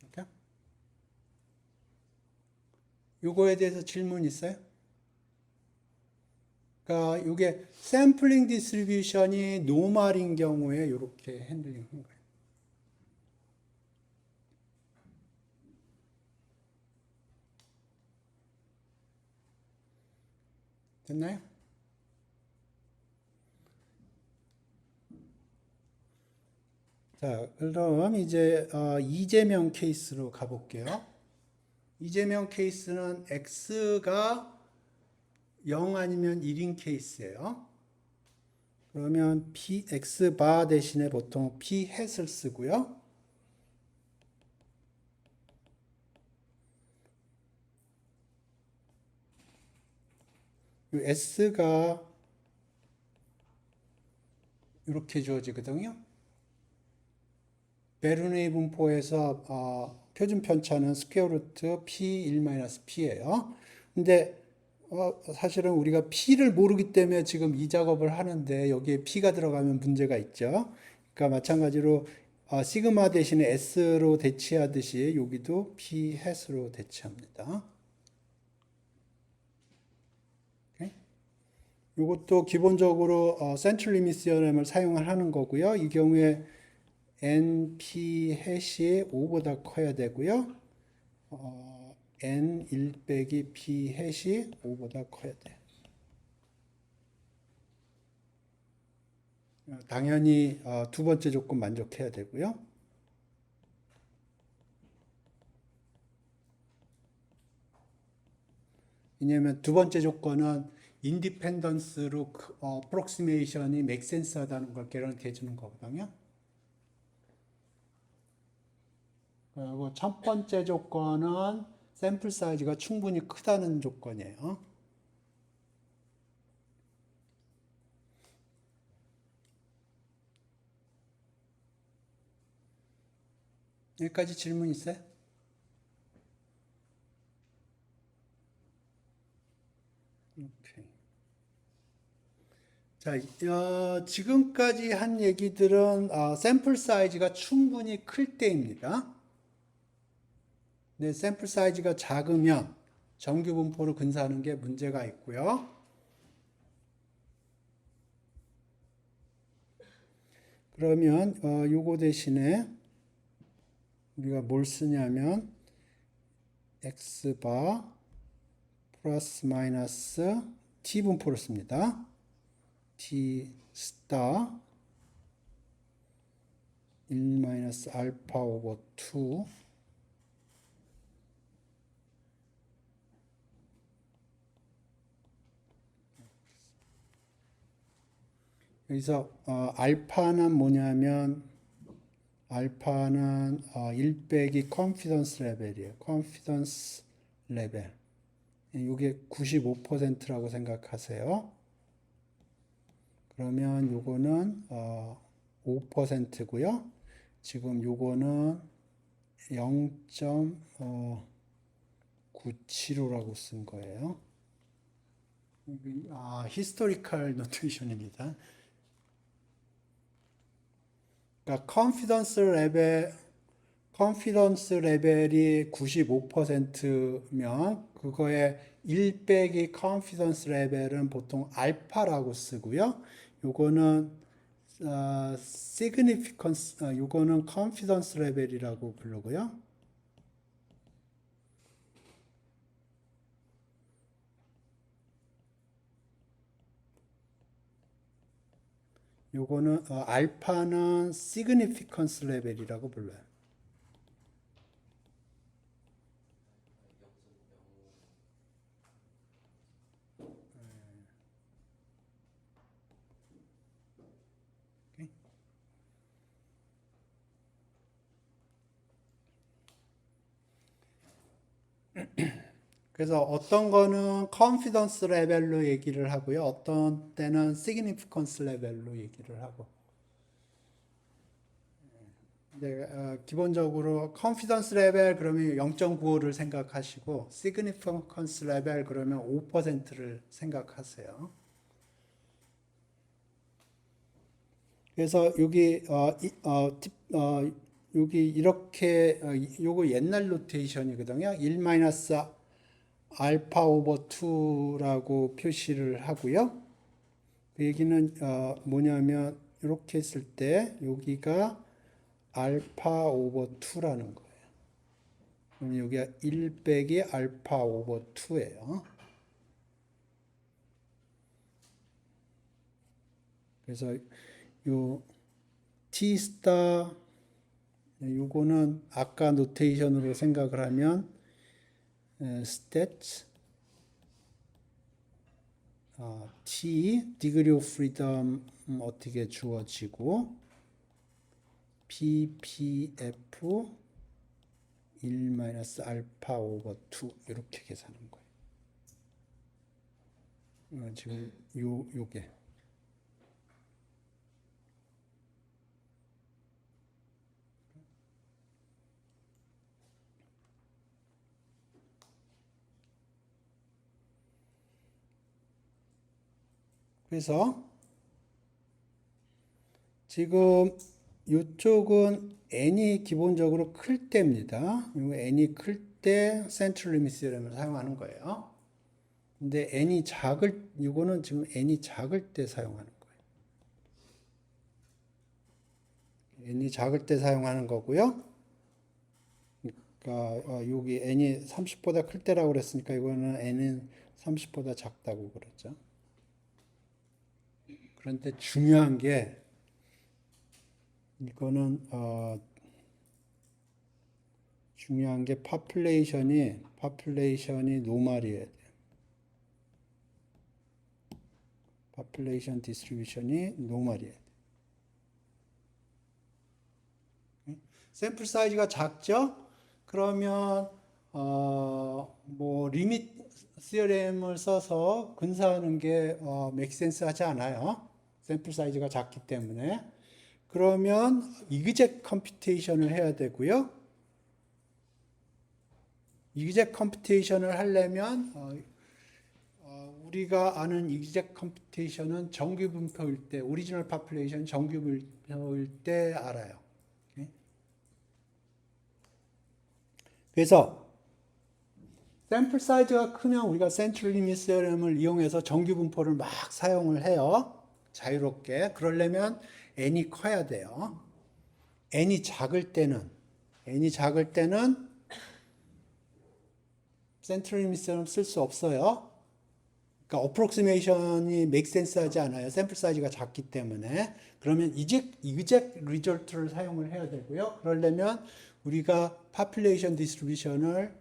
이렇게? 요거에 대해서 질문 있어요? 그러니까 이게 샘플링 디스트리뷰션이 노멀인 경우에 이렇게 핸들링 한 거예요. 됐나요? 자, 그럼 이제 이재명 케이스로 가볼게요. 이재명 케이스는 x가 0 아니면 1인 케이스예요. 그러면 x 바 대신에 보통 p 햇을 쓰고요. S가 이렇게 주어지거든요. 베르누이 분포에서 표준 편차는 스퀘어 루트 P1-P예요. 근데 사실은 우리가 P를 모르기 때문에 지금 이 작업을 하는데 여기에 P가 들어가면 문제가 있죠. 그러니까 마찬가지로 시그마 대신에 S로 대치하듯이 여기도 P 햇으로 대치합니다. 이것도 기본적으로 센트럴 리미트 시어럼을 사용을 하는 거고요. 이 경우에 NP 햇이 5보다 커야 되고요. N1 빼기 P 햇이 5보다 커야 돼. 당연히 두 번째 조건 만족해야 되고요. 왜냐하면 두 번째 조건은 인디펜던스로 프록시메이션이 맥센스 하다는 걸 개런티 해주는 거거든요. 그리고 첫 번째 조건은 샘플 사이즈가 충분히 크다는 조건이에요. 여기까지 질문 있어요? 오케이. 자, 지금까지 한 얘기들은 샘플 사이즈가 충분히 클 때입니다. 네, 샘플 사이즈가 작으면 정규 분포를 근사하는 게 문제가 있고요. 그러면 요거 대신에 우리가 뭘 쓰냐면 x바 플러스 마이너스 t 분포를 씁니다. t 스타 1 마이너스 알파 오버 2 여기서 알파는 뭐냐면 알파는 1 빼기 컨피던스 레벨이에요. 컨피던스 레벨. 이게 95%라고 생각하세요. 그러면 요거는 5%고요. 지금 요거는 0.975라고 쓴 거예요. 히스토리컬 노테이션입니다. 그러니까 컨피던스 레벨이 95%면 그거에 1 빼기 컨피던스 레벨은 보통 알파라고 쓰고요. 요거는 significance, 요거는 confidence 레벨이라고 부르고요. 요거는 알파는 significance 레벨이라고 불러요. 그래서 어떤 거는 confidence 레벨로 얘기를 하고요. 어떤 때는 significance 레벨로 얘기를 하고. 네, 기본적으로 confidence 레벨 그러면 0.95를 생각하시고 significance 레벨 그러면 5%를 생각하세요. 그래서 여기 여기 이렇게 요거 옛날 노테이션이거든요. 1 마이너스 알파 오버 2라고 표시를 하고요. 그 얘기는 뭐냐면 이렇게 했을 때 여기가 알파 오버 2라는 거예요. 그럼 여기가 1 빼기 알파 오버 2예요. 그래서 요 T 스타 요거는 아까 노테이션으로 생각을 하면 stat T degree of freedom 어떻게 주어지고 ppf 1 마이너스 알파 오버 2 이렇게 계산한 거예요. 지금 요게. 그래서 지금 이쪽은 n이 기본적으로 클 때입니다. 요 n이 클 때 센트럴 리미트 시스템을 사용하는 거예요. 근데 이거는 지금 n이 작을 때 사용하는 거예요. n이 작을 때 사용하는 거고요. 그러니까 여기 n이 30보다 클 때라고 그랬으니까 이거는 n은 30보다 작다고 그랬죠. 그런데 중요한 게 이거는 중요한 게 파퓰레이션이 노멀이어야 돼요. 파퓰레이션 디스트리뷰션이 노멀이어야 돼요. 샘플 사이즈가 작죠? 그러면 뭐 리밋 시어렘을 써서 근사하는 게 맥센스 하지 않아요. 샘플 사이즈가 작기 때문에. 그러면 이그젝 컴퓨테이션을 해야 되고요. 이그젝 컴퓨테이션을 하려면 우리가 아는 이그젝 컴퓨테이션은 정규 분포일 때, 오리지널 파퓰레이션 정규 분포일 때 알아요. 그래서 샘플 사이즈가 크면 우리가 센트럴 리미트 시어렘을 이용해서 정규 분포를 막 사용을 해요. 자유롭게. 그러려면 n이 커야 돼요. n이 작을 때는 센트럴 리미트 시어렘 쓸 수 없어요. 그러니까 어프록시메이션이 make sense 하지 않아요. 샘플 사이즈가 작기 때문에. 그러면 이그젝 리졸트를 사용을 해야 되고요. 그러려면 우리가 population distribution을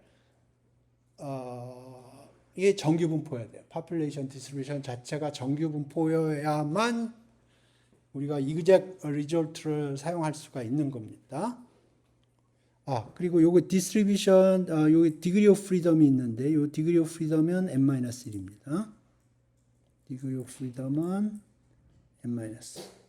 이게 정규 분포여야 돼요. population distribution 자체가 정규 분포여야만 우리가 이그젝 리졸트를 사용할 수가 있는 겁니다. 그리고 요거 distribution, 요기 degree of freedom이 있는데, 요 degree of freedom은 n-1입니다. degree of freedom은 n-1.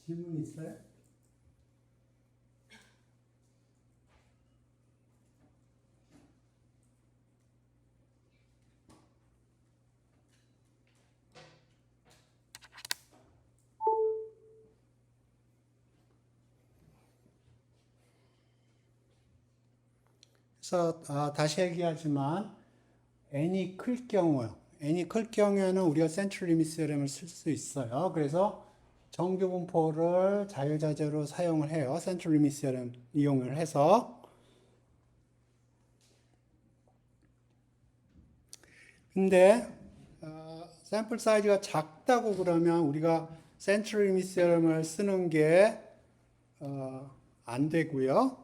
질문 있어요? 그래서 다시 얘기하지만 n이 클 경우에는 우리가 센트럴 리미트 시어렘을 쓸 수 있어요. 그래서 정규 분포를 자유자재로 사용을 해요. 센트럴 리미트 시어렘 이용을 해서. 근데 샘플 사이즈가 작다고 그러면 우리가 센트럴 리미트 시어렘을 쓰는 게 안 되고요.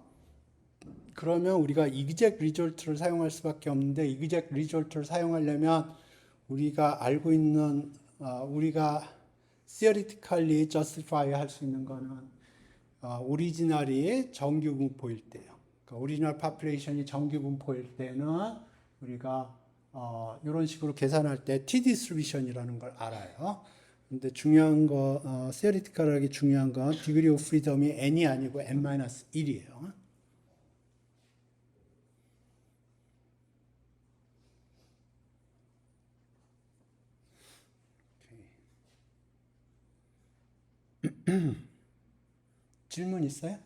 그러면 우리가 이그젝 리졸트를 사용할 수밖에 없는데, 이그젝 리졸트를 사용하려면 우리가 알고 있는 우리가 theoretically justify 할 수 있는 거는 오리지널이 정규 분포일 때요. 그러니까 오리지널 population이 정규 분포일 때는 우리가 이런 식으로 계산할 때 t distribution이라는 걸 알아요. 근데 중요한 거 theoretical하게 중요한 건 degree of freedom이 n이 아니고 n-1이에요. 질문 있어요?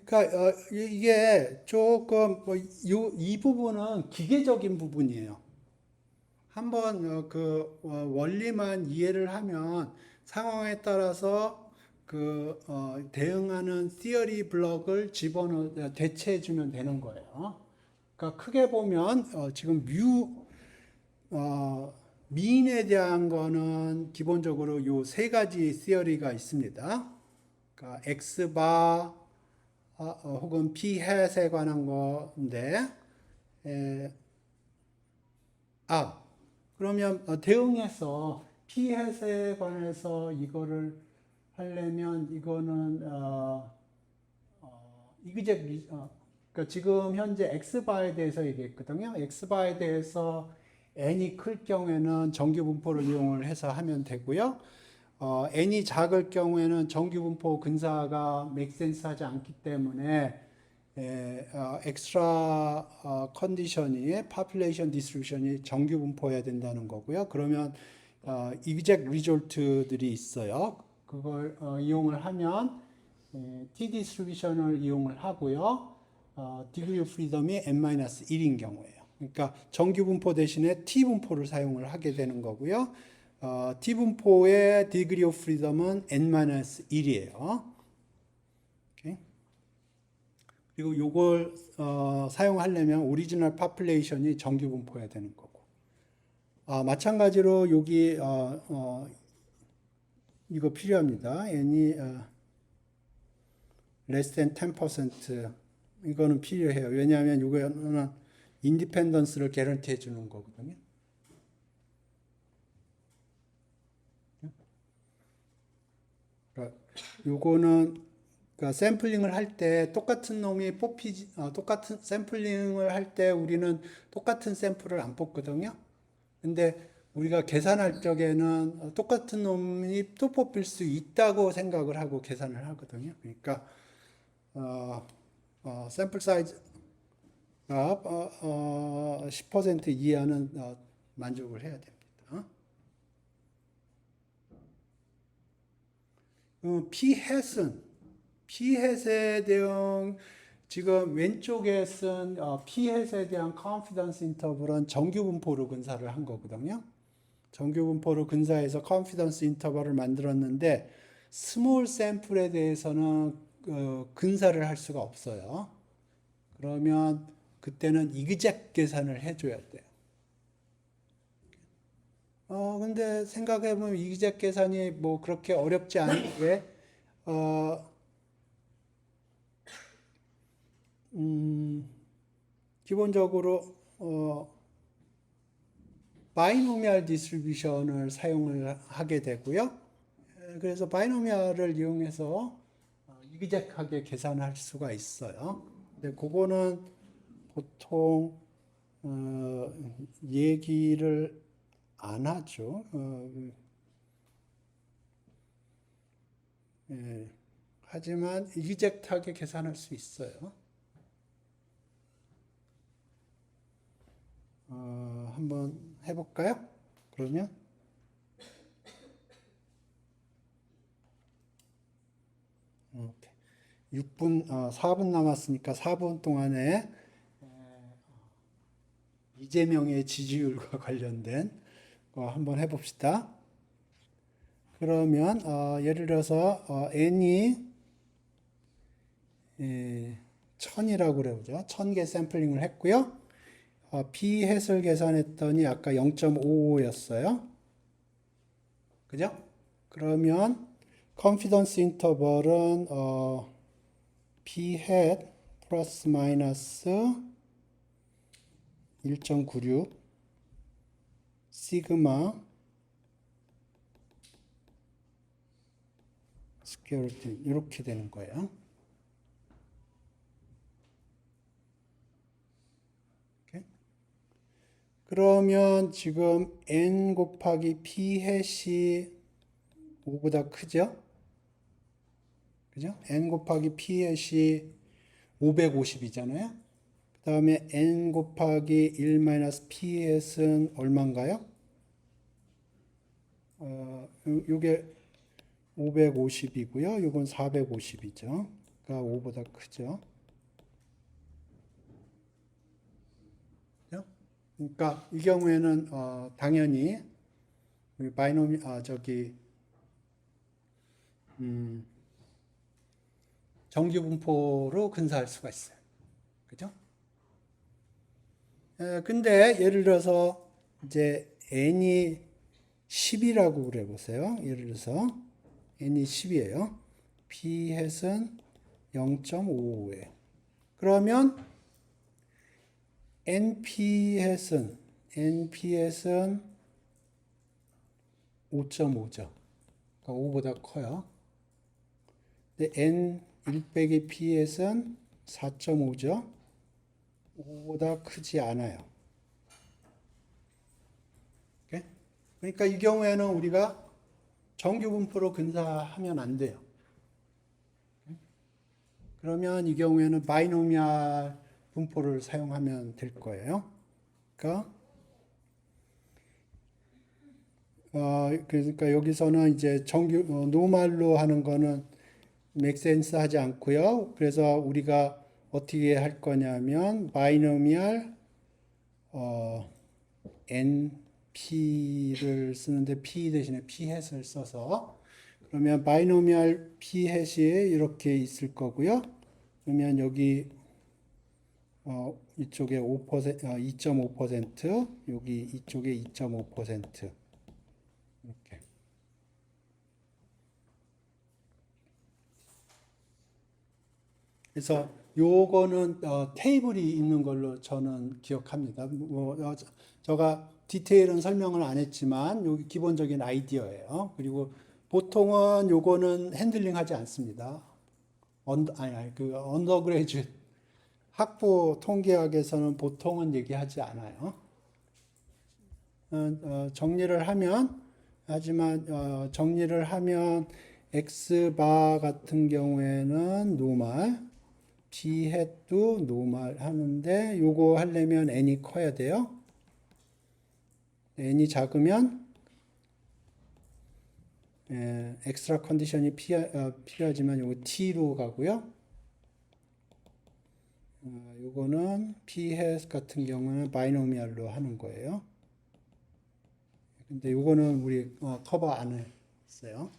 그러니까 이게 조금 이 부분은 기계적인 부분이에요. 한번 원리만 이해를 하면 상황에 따라서 대응하는 theory 블럭을 집어넣어 대체해 주면 되는 거예요. 그러니까 크게 보면 지금 미인에 대한 거는 기본적으로 요 세 가지 theory가 있습니다. 그러니까 x바 혹은 p 햇에 관한 건데 그러면 대응해서 p 햇에 관해서 이거를 하려면 이거는 이그젝 그러니까 지금 현재 x바에 대해서 얘기했거든요. x바에 대해서 n이 클 경우에는 정규 분포를 이용을 해서 하면 되고요. n이 작을 경우에는 정규 분포 근사가 make sense 하지 않기 때문에 엑스트라 컨디션이 population distribution이 정규 분포해야 된다는 거고요. 그러면 exact result들이 있어요. 그걸 이용을 하면 t distribution을 이용을 하고요. degree of freedom이 n-1인 경우에요. 그러니까 정규 분포 대신에 t 분포를 사용을 하게 되는 거고요. t 분포의 degree of freedom은 n-1이에요. 그리고 요걸 사용하려면 오리지널 파퓰레이션이 정규 분포해야 되는 거고. 마찬가지로 여기 이거 필요합니다. n이 less than 10% 이거는 필요해요. 왜냐하면 이거는 인디펜던스를 개런티 해주는 거거든요. 그러니까 요거는 그러니까 샘플링을 할 때 똑같은 놈이 똑같은 샘플링을 할 때 우리는 똑같은 샘플을 안 뽑거든요. 근데 우리가 계산할 적에는 똑같은 놈이 또 뽑힐 수 있다고 생각을 하고 계산을 하거든요. 그러니까 샘플 사이즈가 10% 이하는 만족을 해야 됩니다. P-햇에 대한 지금 왼쪽에 쓴 P-햇에 대한 confidence interval은 정규 분포로 근사를 한 거거든요. 정규 분포로 근사해서 confidence interval을 만들었는데 스몰 샘플에 대해서는 근사를 할 수가 없어요. 그러면 그때는 이그젝 계산을 해줘야 돼요. 근데 생각해보면 이그젝 계산이 뭐 그렇게 어렵지 않은데, 기본적으로, 바이노미얼 디스트리뷰션을 사용을 하게 되고요. 그래서 바이노미얼을 이용해서 이그젝하게 계산할 수가 있어요. 근데 그거는 보통 얘기를 안 하죠. 하지만 이그젝트하게 계산할 수 있어요. 한번 해볼까요? 그러면 4분 남았으니까 4분 동안에 이재명의 지지율과 관련된 거 한번 해봅시다. 그러면 예를 들어서 n이 1000이라고 그래보죠. 1000개 샘플링을 했고요. P-햇을 계산했더니 아까 0.55였어요. 그죠? 그러면 컨피던스 인터벌은 P-햇 플러스 마이너스 1.96 시그마 스퀘어 루트 이렇게 되는 거예요. 그러면 지금 n 곱하기 p-햇이 5보다 크죠? 그죠? n 곱하기 p-햇이 550이잖아요. 그 다음에 n 곱하기 1-p-햇은 얼마인가요? 요게 550이고요. 요건 450이죠. 5보다 크죠. 그죠? 그러니까 이 경우에는 당연히 우리 바이노미 정규 분포로 근사할 수가 있어요. 그죠? 근데 예를 들어서 이제 n이 10이라고 그래 보세요. 예를 들어서 n이 10이에요. p 햇은 0.55예요. 그러면 np 햇은 5.5죠. 그러니까 5보다 커요. 근데 n 1 빼기 p 햇은 4.5죠. 5보다 크지 않아요. 오케이? 그러니까 이 경우에는 우리가 정규 분포로 근사하면 안 돼요. 그러면 이 경우에는 바이노미얼 분포를 사용하면 될 거예요. 그러니까 여기서는 이제 정규 노말로 하는 거는 맥센스 하지 않고요. 그래서 우리가 어떻게 할 거냐면 바이노미얼 np를 쓰는데 p 대신에 p 햇을 써서 그러면 바이노미얼 p 햇이 이렇게 있을 거고요. 그러면 여기 이쪽에 2.5%, 여기 이쪽에 2.5% 이렇게. 그래서 요거는 테이블이 있는 걸로 저는 기억합니다. 제가 디테일은 설명을 안 했지만 여기 기본적인 아이디어예요. 그리고 보통은 요거는 핸들링 하지 않습니다. 그 언더그레이트 학부 통계학에서는 보통은 얘기하지 않아요. 정리를 하면 정리를 하면 X바 같은 경우에는 노말, B 햇도 노말 하는데 요거 하려면 n이 커야 돼요. n이 작으면 엑스트라 컨디션이 필요하지만 요거 T로 가고요. 요거는 P 햇 같은 경우는 바이노미얼로 하는 거예요. 근데 요거는 우리 커버 안 했어요.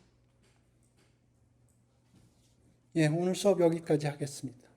예, 오늘 수업 여기까지 하겠습니다.